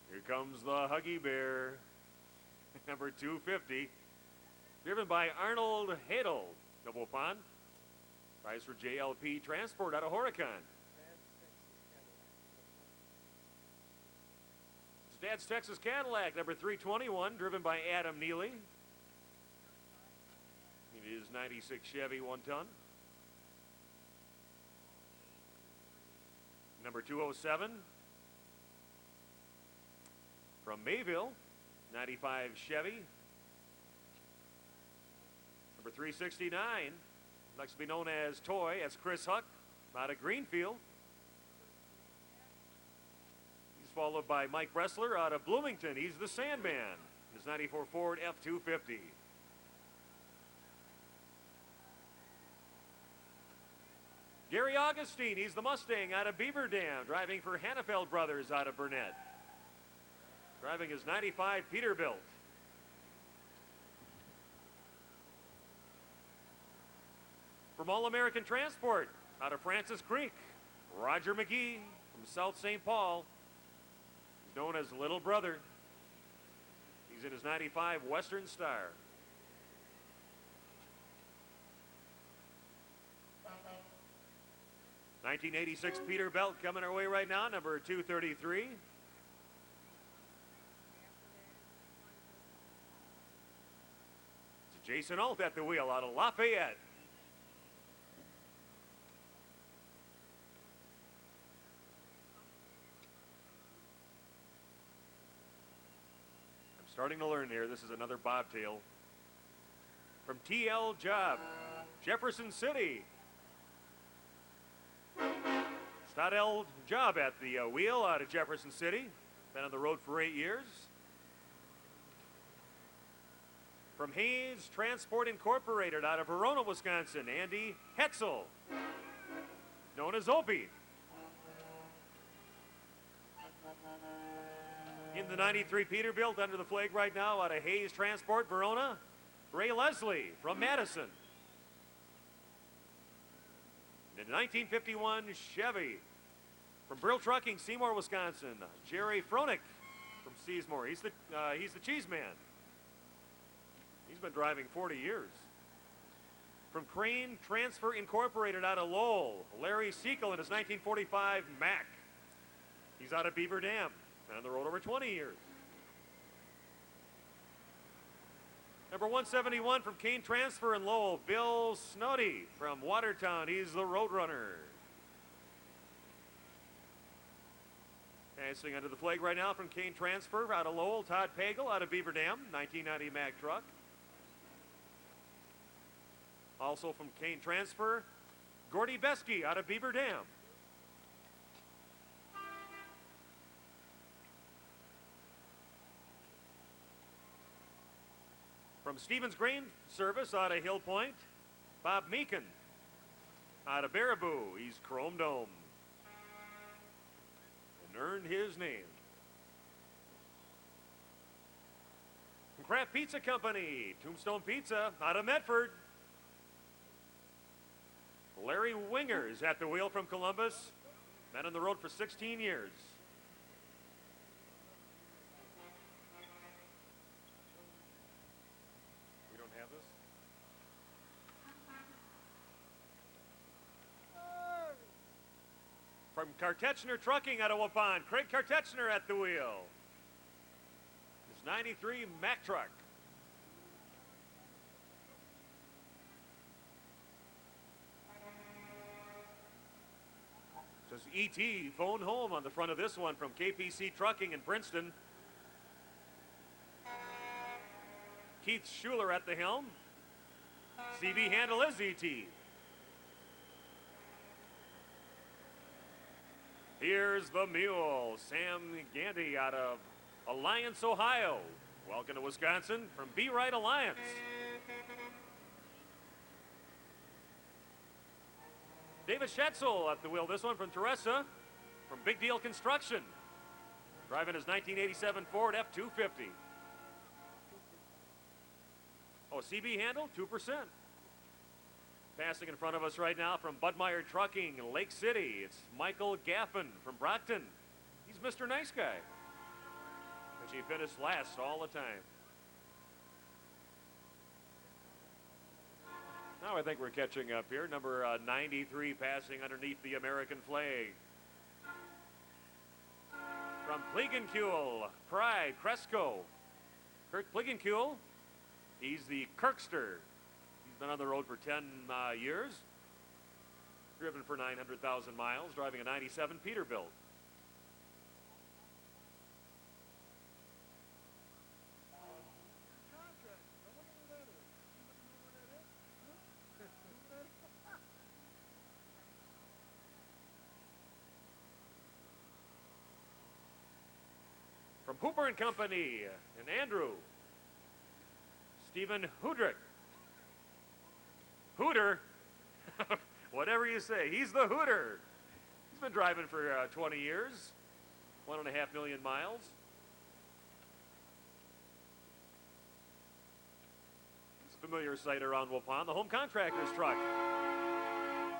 Speaker 1: Here comes the Huggy Bear, number 250. Driven by Arnold Hadel of Waupun. Drives for JLP Transport out of Horicon. Dad's Texas Cadillac, number 321, driven by Adam Neely. It is 96 Chevy 1-ton. Number 207 from Mayville, 95 Chevy. Number 369, likes to be known as Toy, that's Chris Huck out of Greenfield. He's followed by Mike Bressler out of Bloomington. He's the Sandman, his 94 Ford F-250. Gary Augustine, he's the Mustang out of Beaver Dam, driving for Hannafeld Brothers out of Burnett. Driving his 95 Peterbilt. From All American Transport out of Francis Creek, Roger McGee from South St. Paul. He's known as Little Brother. He's in his 95 Western Star. '86 Peterbilt coming our way right now, number 233. It's Jason Alt at the wheel out of Lafayette. I'm starting to learn here. This is another bobtail. From TL Job, Jefferson City. Stadel Job at the wheel out of Jefferson City. Been on the road for 8 years. From Hayes Transport Incorporated out of Verona, Wisconsin, Andy Hetzel, known as Opie. In the 93 Peterbilt under the flag right now out of Hayes Transport, Verona, Ray Leslie from Madison. In 1951 Chevy from Brill Trucking, Seymour, Wisconsin, Jerry Froenick from Seasmore. He's the cheese man. He's been driving 40 years. From Crane Transfer Incorporated out of Lowell, Larry Sekel in his 1945 Mack. He's out of Beaver Dam, been on the road over 20 years. Number 171 from Kane Transfer in Lowell, Bill Snoddy from Watertown. He's the Roadrunner. Passing under the flag right now from Kane Transfer out of Lowell, Todd Pagel out of Beaver Dam, 1990 Mack truck. Also from Kane Transfer, Gordy Besky out of Beaver Dam. From Stevens Grain Service out of Hill Point, Bob Meekin out of Baraboo. He's Chrome Dome and earned his name. From Kraft Pizza Company, Tombstone Pizza out of Medford. Larry Winger is at the wheel from Columbus. Been on the road for 16 years. We don't have this? From Kartetchner Trucking out of Waupun, Craig Kartetchner at the wheel. His 93 Mack truck. Says ET phone home on the front of this one from KPC Trucking in Princeton. Keith Schuler at the helm. CB handle is ET. Here's the mule, Sam Gandy out of Alliance, Ohio. Welcome to Wisconsin from Be Right Alliance. David Schetzel at the wheel. This one from Teresa from Big Deal Construction. Driving his 1987 Ford F-250. Oh, CB handle, 2%. Passing in front of us right now from Budmeyer Trucking, Lake City. It's Michael Gaffin from Brockton. He's Mr. Nice Guy. And she finished last all the time. Now I think we're catching up here. Number 93 passing underneath the American flag. From Plegancule, Pride, Cresco. Kirk Plegancule, he's the Kirkster. He's been on the road for 10 years. driven for 900,000 miles, driving a 97 Peterbilt. From Hooper and Company and Andrew, Stephen Hoodrick. Hooter, whatever you say, he's the Hooter. He's been driving for 20 years, 1.5 million miles. It's a familiar sight around Waupun, the home contractor's truck.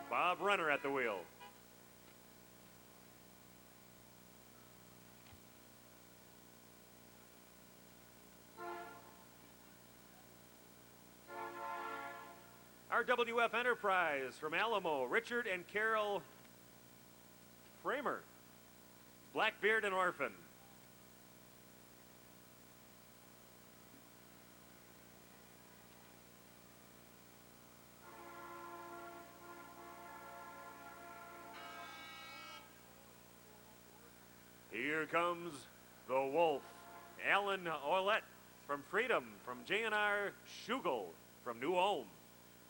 Speaker 1: Bob Renner at the wheel. RWF Enterprise from Alamo, Richard and Carol Framer, Blackbeard and Orphan. Here comes the Wolf, Alan Oilette from Freedom, from J&R Schugel from New Ulm.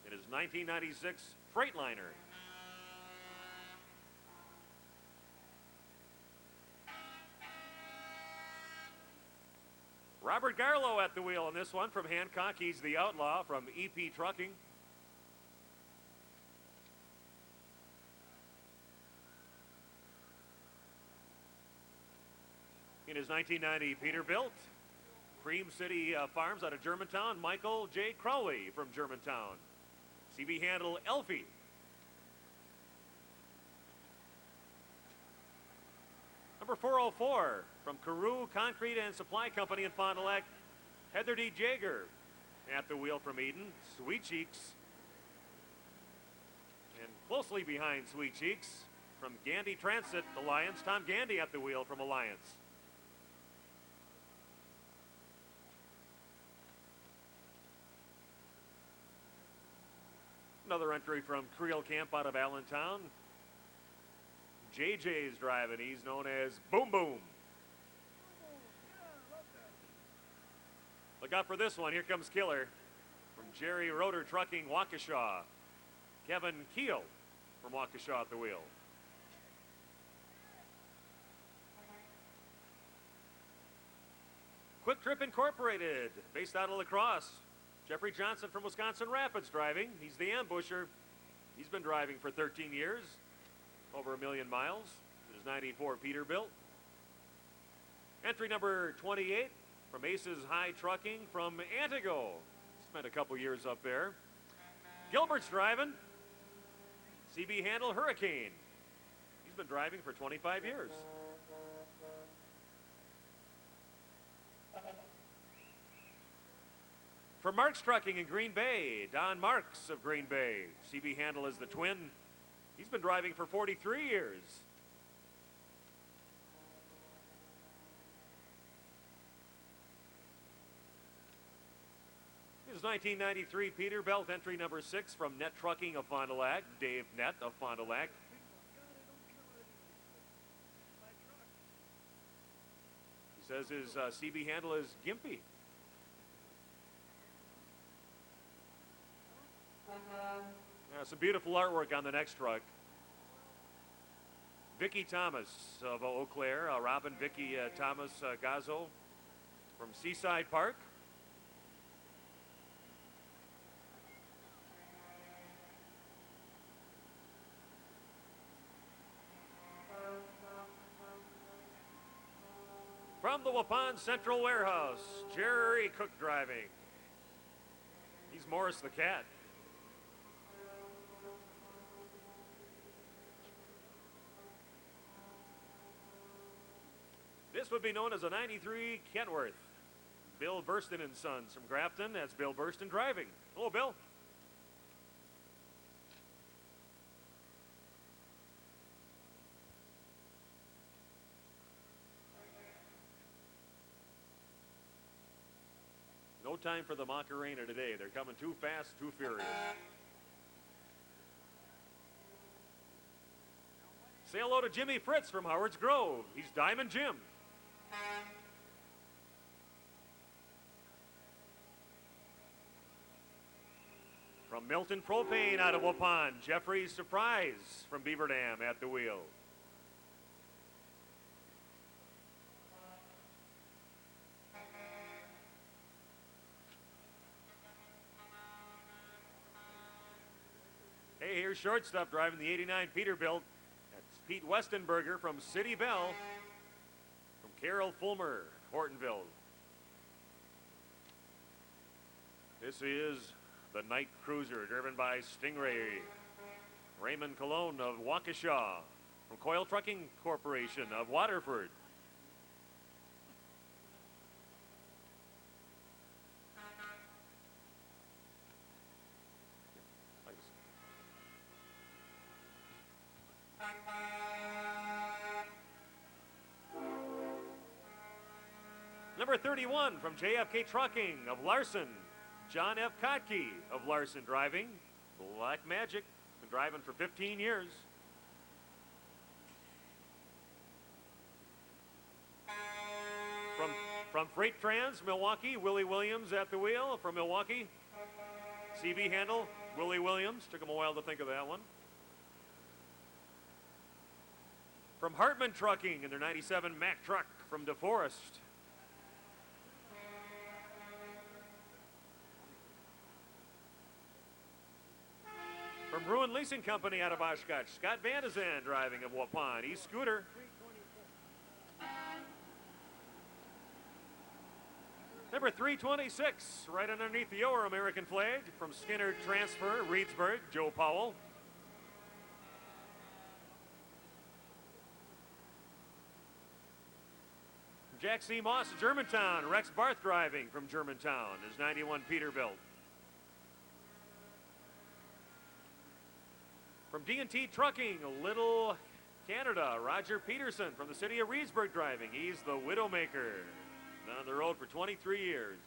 Speaker 1: In his 1996 Freightliner. Robert Garlow at the wheel on this one from Hancock. He's the Outlaw from EP Trucking. In his 1990 Peterbilt, Cream City Farms out of Germantown, Michael J. Crowley from Germantown. CB handle Elfie. Number 404 from Carew Concrete and Supply Company in Fond du Lac, Heather D. Jager at the wheel from Eden, Sweet Cheeks. And closely behind Sweet Cheeks from Gandy Transit Alliance, Tom Gandy at the wheel from Alliance. Another entry from Creel Camp out of Allentown. JJ's driving. He's known as Boom Boom. Look out for this one. Here comes Killer from Jerry Rotor Trucking, Waukesha. Kevin Keel from Waukesha at the wheel. Quick Trip Incorporated, based out of La Crosse. Jeffrey Johnson from Wisconsin Rapids driving. He's the ambusher. He's been driving for 13 years, over 1 million miles. His 94 Peterbilt. Entry number 28 from Aces High Trucking from Antigo. Spent a couple years up there. Gilbert's driving. CB handle Hurricane. He's been driving for 25 years. For Marks Trucking in Green Bay, Don Marks of Green Bay. CB handle is the Twin. He's been driving for 43 years. His 1993 Peterbilt, entry number 6 from Net Trucking of Fond du Lac, Dave Net of Fond du Lac. He says his CB handle is Gimpy. Some beautiful artwork on the next truck. Vicky Thomas of Eau Claire, Robin Vicky Thomas Gazzo from Seaside Park. From the Waupun Central Warehouse, Jerry Cook driving. He's Morris the Cat. This would be known as a 93 Kentworth. Bill Burston and Sons from Grafton. That's Bill Burston driving. Hello, Bill. No time for the Macarena today. They're coming too fast, too furious. Say hello to Jimmy Fritz from Howard's Grove. He's Diamond Jim. From Milton Propane out of Waupun, Jeffrey Surprise from Beaver Dam at the wheel. Hey, here's shortstop driving the 89 Peterbilt. That's Pete Westenberger from City Bell. From Carol Fulmer, Hortonville. This is the Night Cruiser driven by Stingray. Raymond Colon of Waukesha. From Coyle Trucking Corporation of Waterford. Number 31 from JFK Trucking of Larson, John F. Kotke of Larson driving. Black Magic, been driving for 15 years. From Freight Trans, Milwaukee, Willie Williams at the wheel. From Milwaukee, CB handle, Willie Williams. Took him a while to think of that one. From Hartman Trucking in their 97 Mack truck from DeForest. From Bruin Leasing Company out of Oshkosh, Scott Vandezan driving of Waupun, E-Scooter. Number 326, right underneath the Your American flag, from Skinner Transfer, Reedsburg, Joe Powell. Jack C. Moss, Germantown, Rex Barth driving from Germantown, his 91 Peterbilt. From D&T Trucking, Little Canada, Roger Peterson from the city of Reedsburg driving. He's the Widowmaker. Been on the road for 23 years.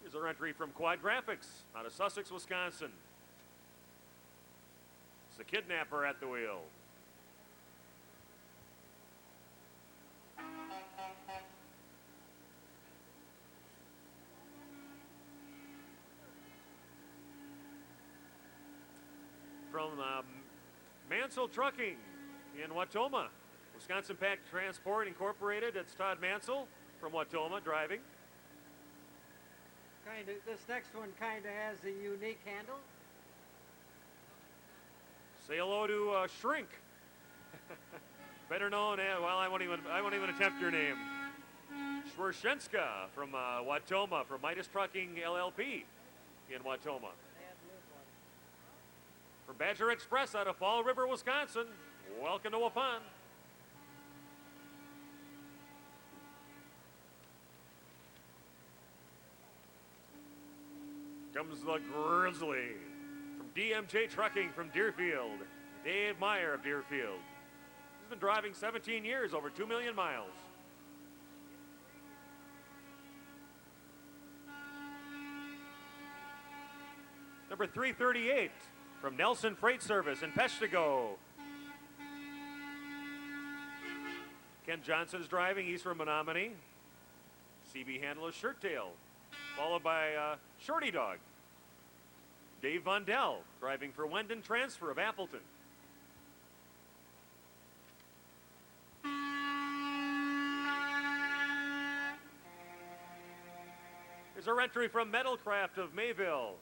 Speaker 1: Here's our entry from Quad Graphics out of Sussex, Wisconsin. It's the Kidnapper at the wheel. From Mansell Trucking in Wautoma, Wisconsin Pack Transport Incorporated. It's Todd Mansell from Wautoma driving.
Speaker 2: This next one kind of has a unique handle.
Speaker 1: Say hello to Shrink, better known as, well, I won't even attempt your name. Schwershenska from Wautoma, from Midas Trucking LLP in Wautoma. From Badger Express out of Fall River, Wisconsin. Welcome to Waupun. Comes the Grizzly from DMJ Trucking from Deerfield. Dave Meyer of Deerfield. He's been driving 17 years, over 2 million miles. Number 338 from Nelson Freight Service in Peshtigo. Ken Johnson's driving. He's from Menominee. CB handler Shirt Tail, followed by Shorty Dog. Dave Vondell driving for Wendon Transfer of Appleton. Here's our entry from Metalcraft of Mayville.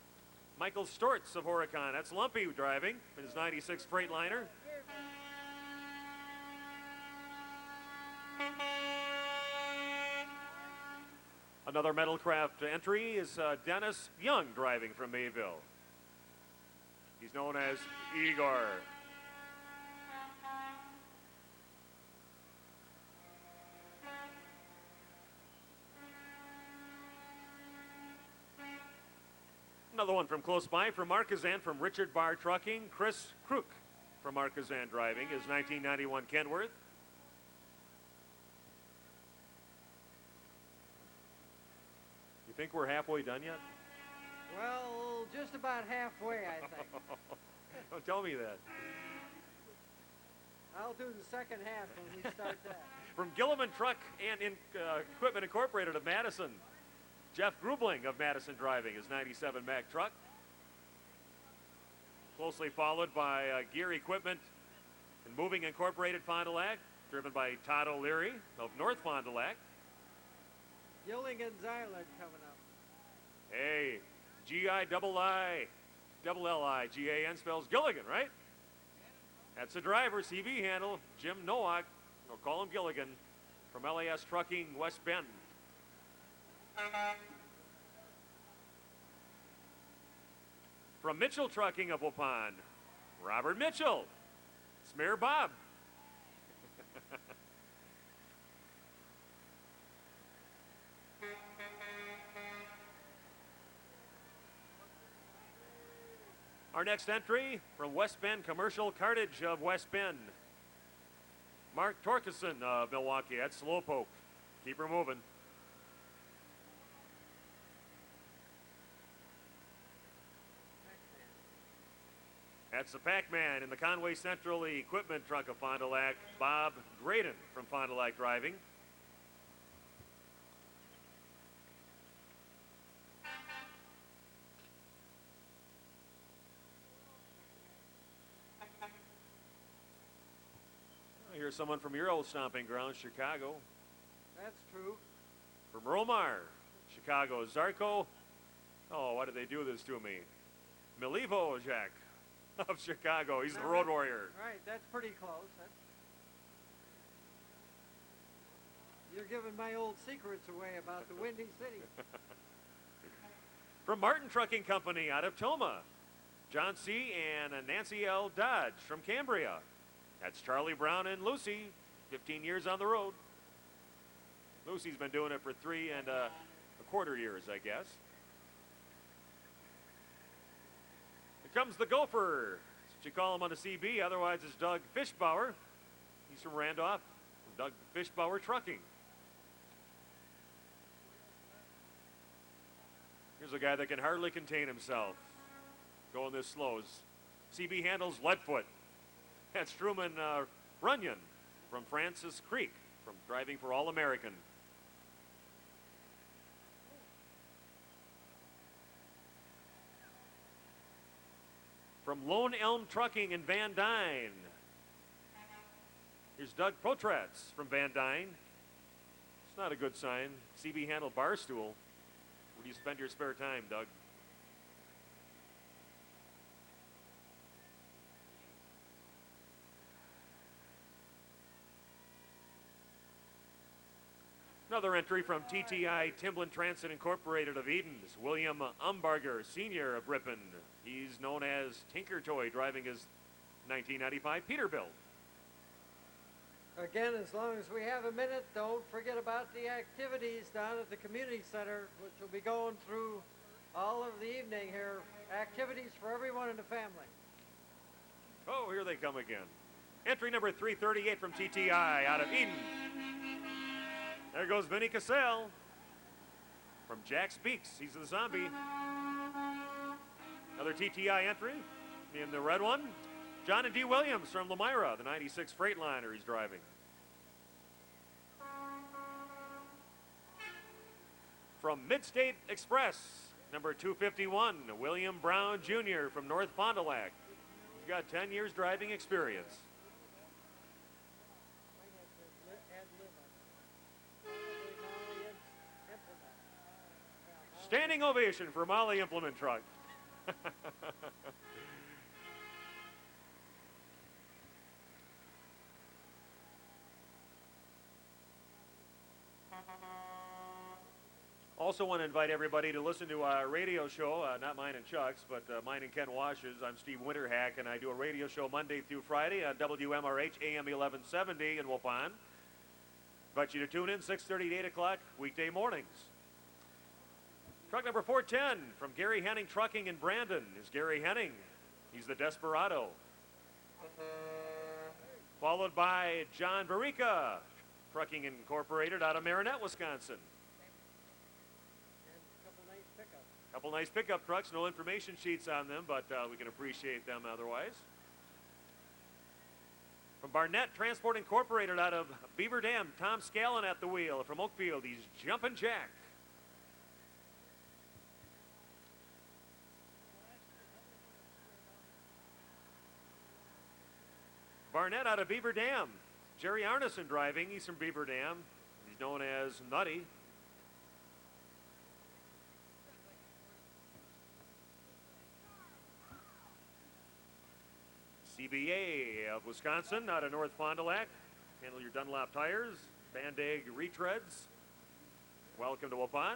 Speaker 1: Michael Stortz of Horicon. That's Lumpy driving in his 96 Freightliner. Another Metalcraft entry is Dennis Young driving from Mayville. He's known as Igor. Another one from close by from Marquezan, from Richard Barr Trucking. Chris Crook from Marquezan driving his 1991 Kenworth. You think we're halfway done yet?
Speaker 2: Well, just about halfway, I think.
Speaker 1: Don't tell me that.
Speaker 2: I'll do the second half when we start that.
Speaker 1: From Gilliman Truck and Equipment Incorporated of Madison, Jeff Grubling of Madison driving his 97 Mack truck. Closely followed by Gear Equipment and Moving Incorporated Fond du Lac, driven by Todd O'Leary of North Fond du Lac.
Speaker 2: Gillingan's Island coming up.
Speaker 1: Hey, G-I-double-L-I-G-A-N spells Gilligan, right? That's the driver, CV handle, Jim Nowak. We'll call him Gilligan from LAS Trucking, West Bend. From Mitchell Trucking of Waupun, Robert Mitchell. Smear Bob. Our next entry from West Bend Commercial Cartage of West Bend, Mark Torkelson of Milwaukee. That's Slowpoke. Keep her moving. That's the Pac-Man in the Conway Central Equipment Truck of Fond du Lac, Bob Graydon from Fond du Lac driving. Here's someone from your old stomping ground, Chicago.
Speaker 2: That's true.
Speaker 1: From Romar, Chicago, Zarko. Oh, why did they do this to me? Milivo Jack of Chicago. He's the road warrior.
Speaker 2: Right, that's pretty close. You're giving my old secrets away about the Windy City.
Speaker 1: From Martin Trucking Company out of Toma, John C. and Nancy L. Dodge from Cambria. That's Charlie Brown and Lucy, 15 years on the road. Lucy's been doing it for 3 1/4 years, I guess. Here comes the Gopher. That's what you call him on the CB. Otherwise, it's Doug Fischbauer. He's from Randolph, from Doug Fischbauer Trucking. Here's a guy that can hardly contain himself. Going this slow. CB handles Leadfoot. That's Truman Runyon from Francis Creek, from driving for All American. From Lone Elm Trucking in Van Dyne, here's Doug Protratz from Van Dyne. It's not a good sign. CB handle Barstool. Where do you spend your spare time, Doug? Another entry from TTI Timblin Transit Incorporated of Eden is William Umbarger, Sr. of Ripon. He's known as Tinker Toy, driving his 1995 Peterbilt.
Speaker 2: Again, as long as we have a minute, don't forget about the activities down at the community center, which will be going through all of the evening here. Activities for everyone in the family.
Speaker 1: Oh, here they come again. Entry number 338 from TTI out of Eden. There goes Vinny Cassell from Jack Speaks. He's the zombie. Another TTI entry in the red one. John and D. Williams from Lemira, the 96 Freightliner he's driving. From Midstate Express, number 251, William Brown Jr. from North Fond du Lac. He's got 10 years driving experience. Standing ovation for Molly Implement Truck. Also want to invite everybody to listen to our radio show, not mine and Chuck's, but mine and Ken Wash's. I'm Steve Winterhack, and I do a radio show Monday through Friday on WMRH AM 1170 in Waupun. Invite you to tune in 6:30 to 8 o'clock weekday mornings. Truck number 410 from Gary Henning Trucking in Brandon is Gary Henning. He's the Desperado. Followed by John Barica, Trucking Incorporated out of Marinette, Wisconsin. Couple nice pickup trucks, no information sheets on them, but we can appreciate them otherwise. From Barnett Transport Incorporated out of Beaver Dam, Tom Scallon at the wheel. From Oakfield, he's Jumpin' Jack. Barnett out of Beaver Dam. Jerry Arneson driving. He's from Beaver Dam. He's known as Nutty. CBA of Wisconsin out of North Fond du Lac. Handle your Dunlop tires. Bandag retreads. Welcome to Waupun.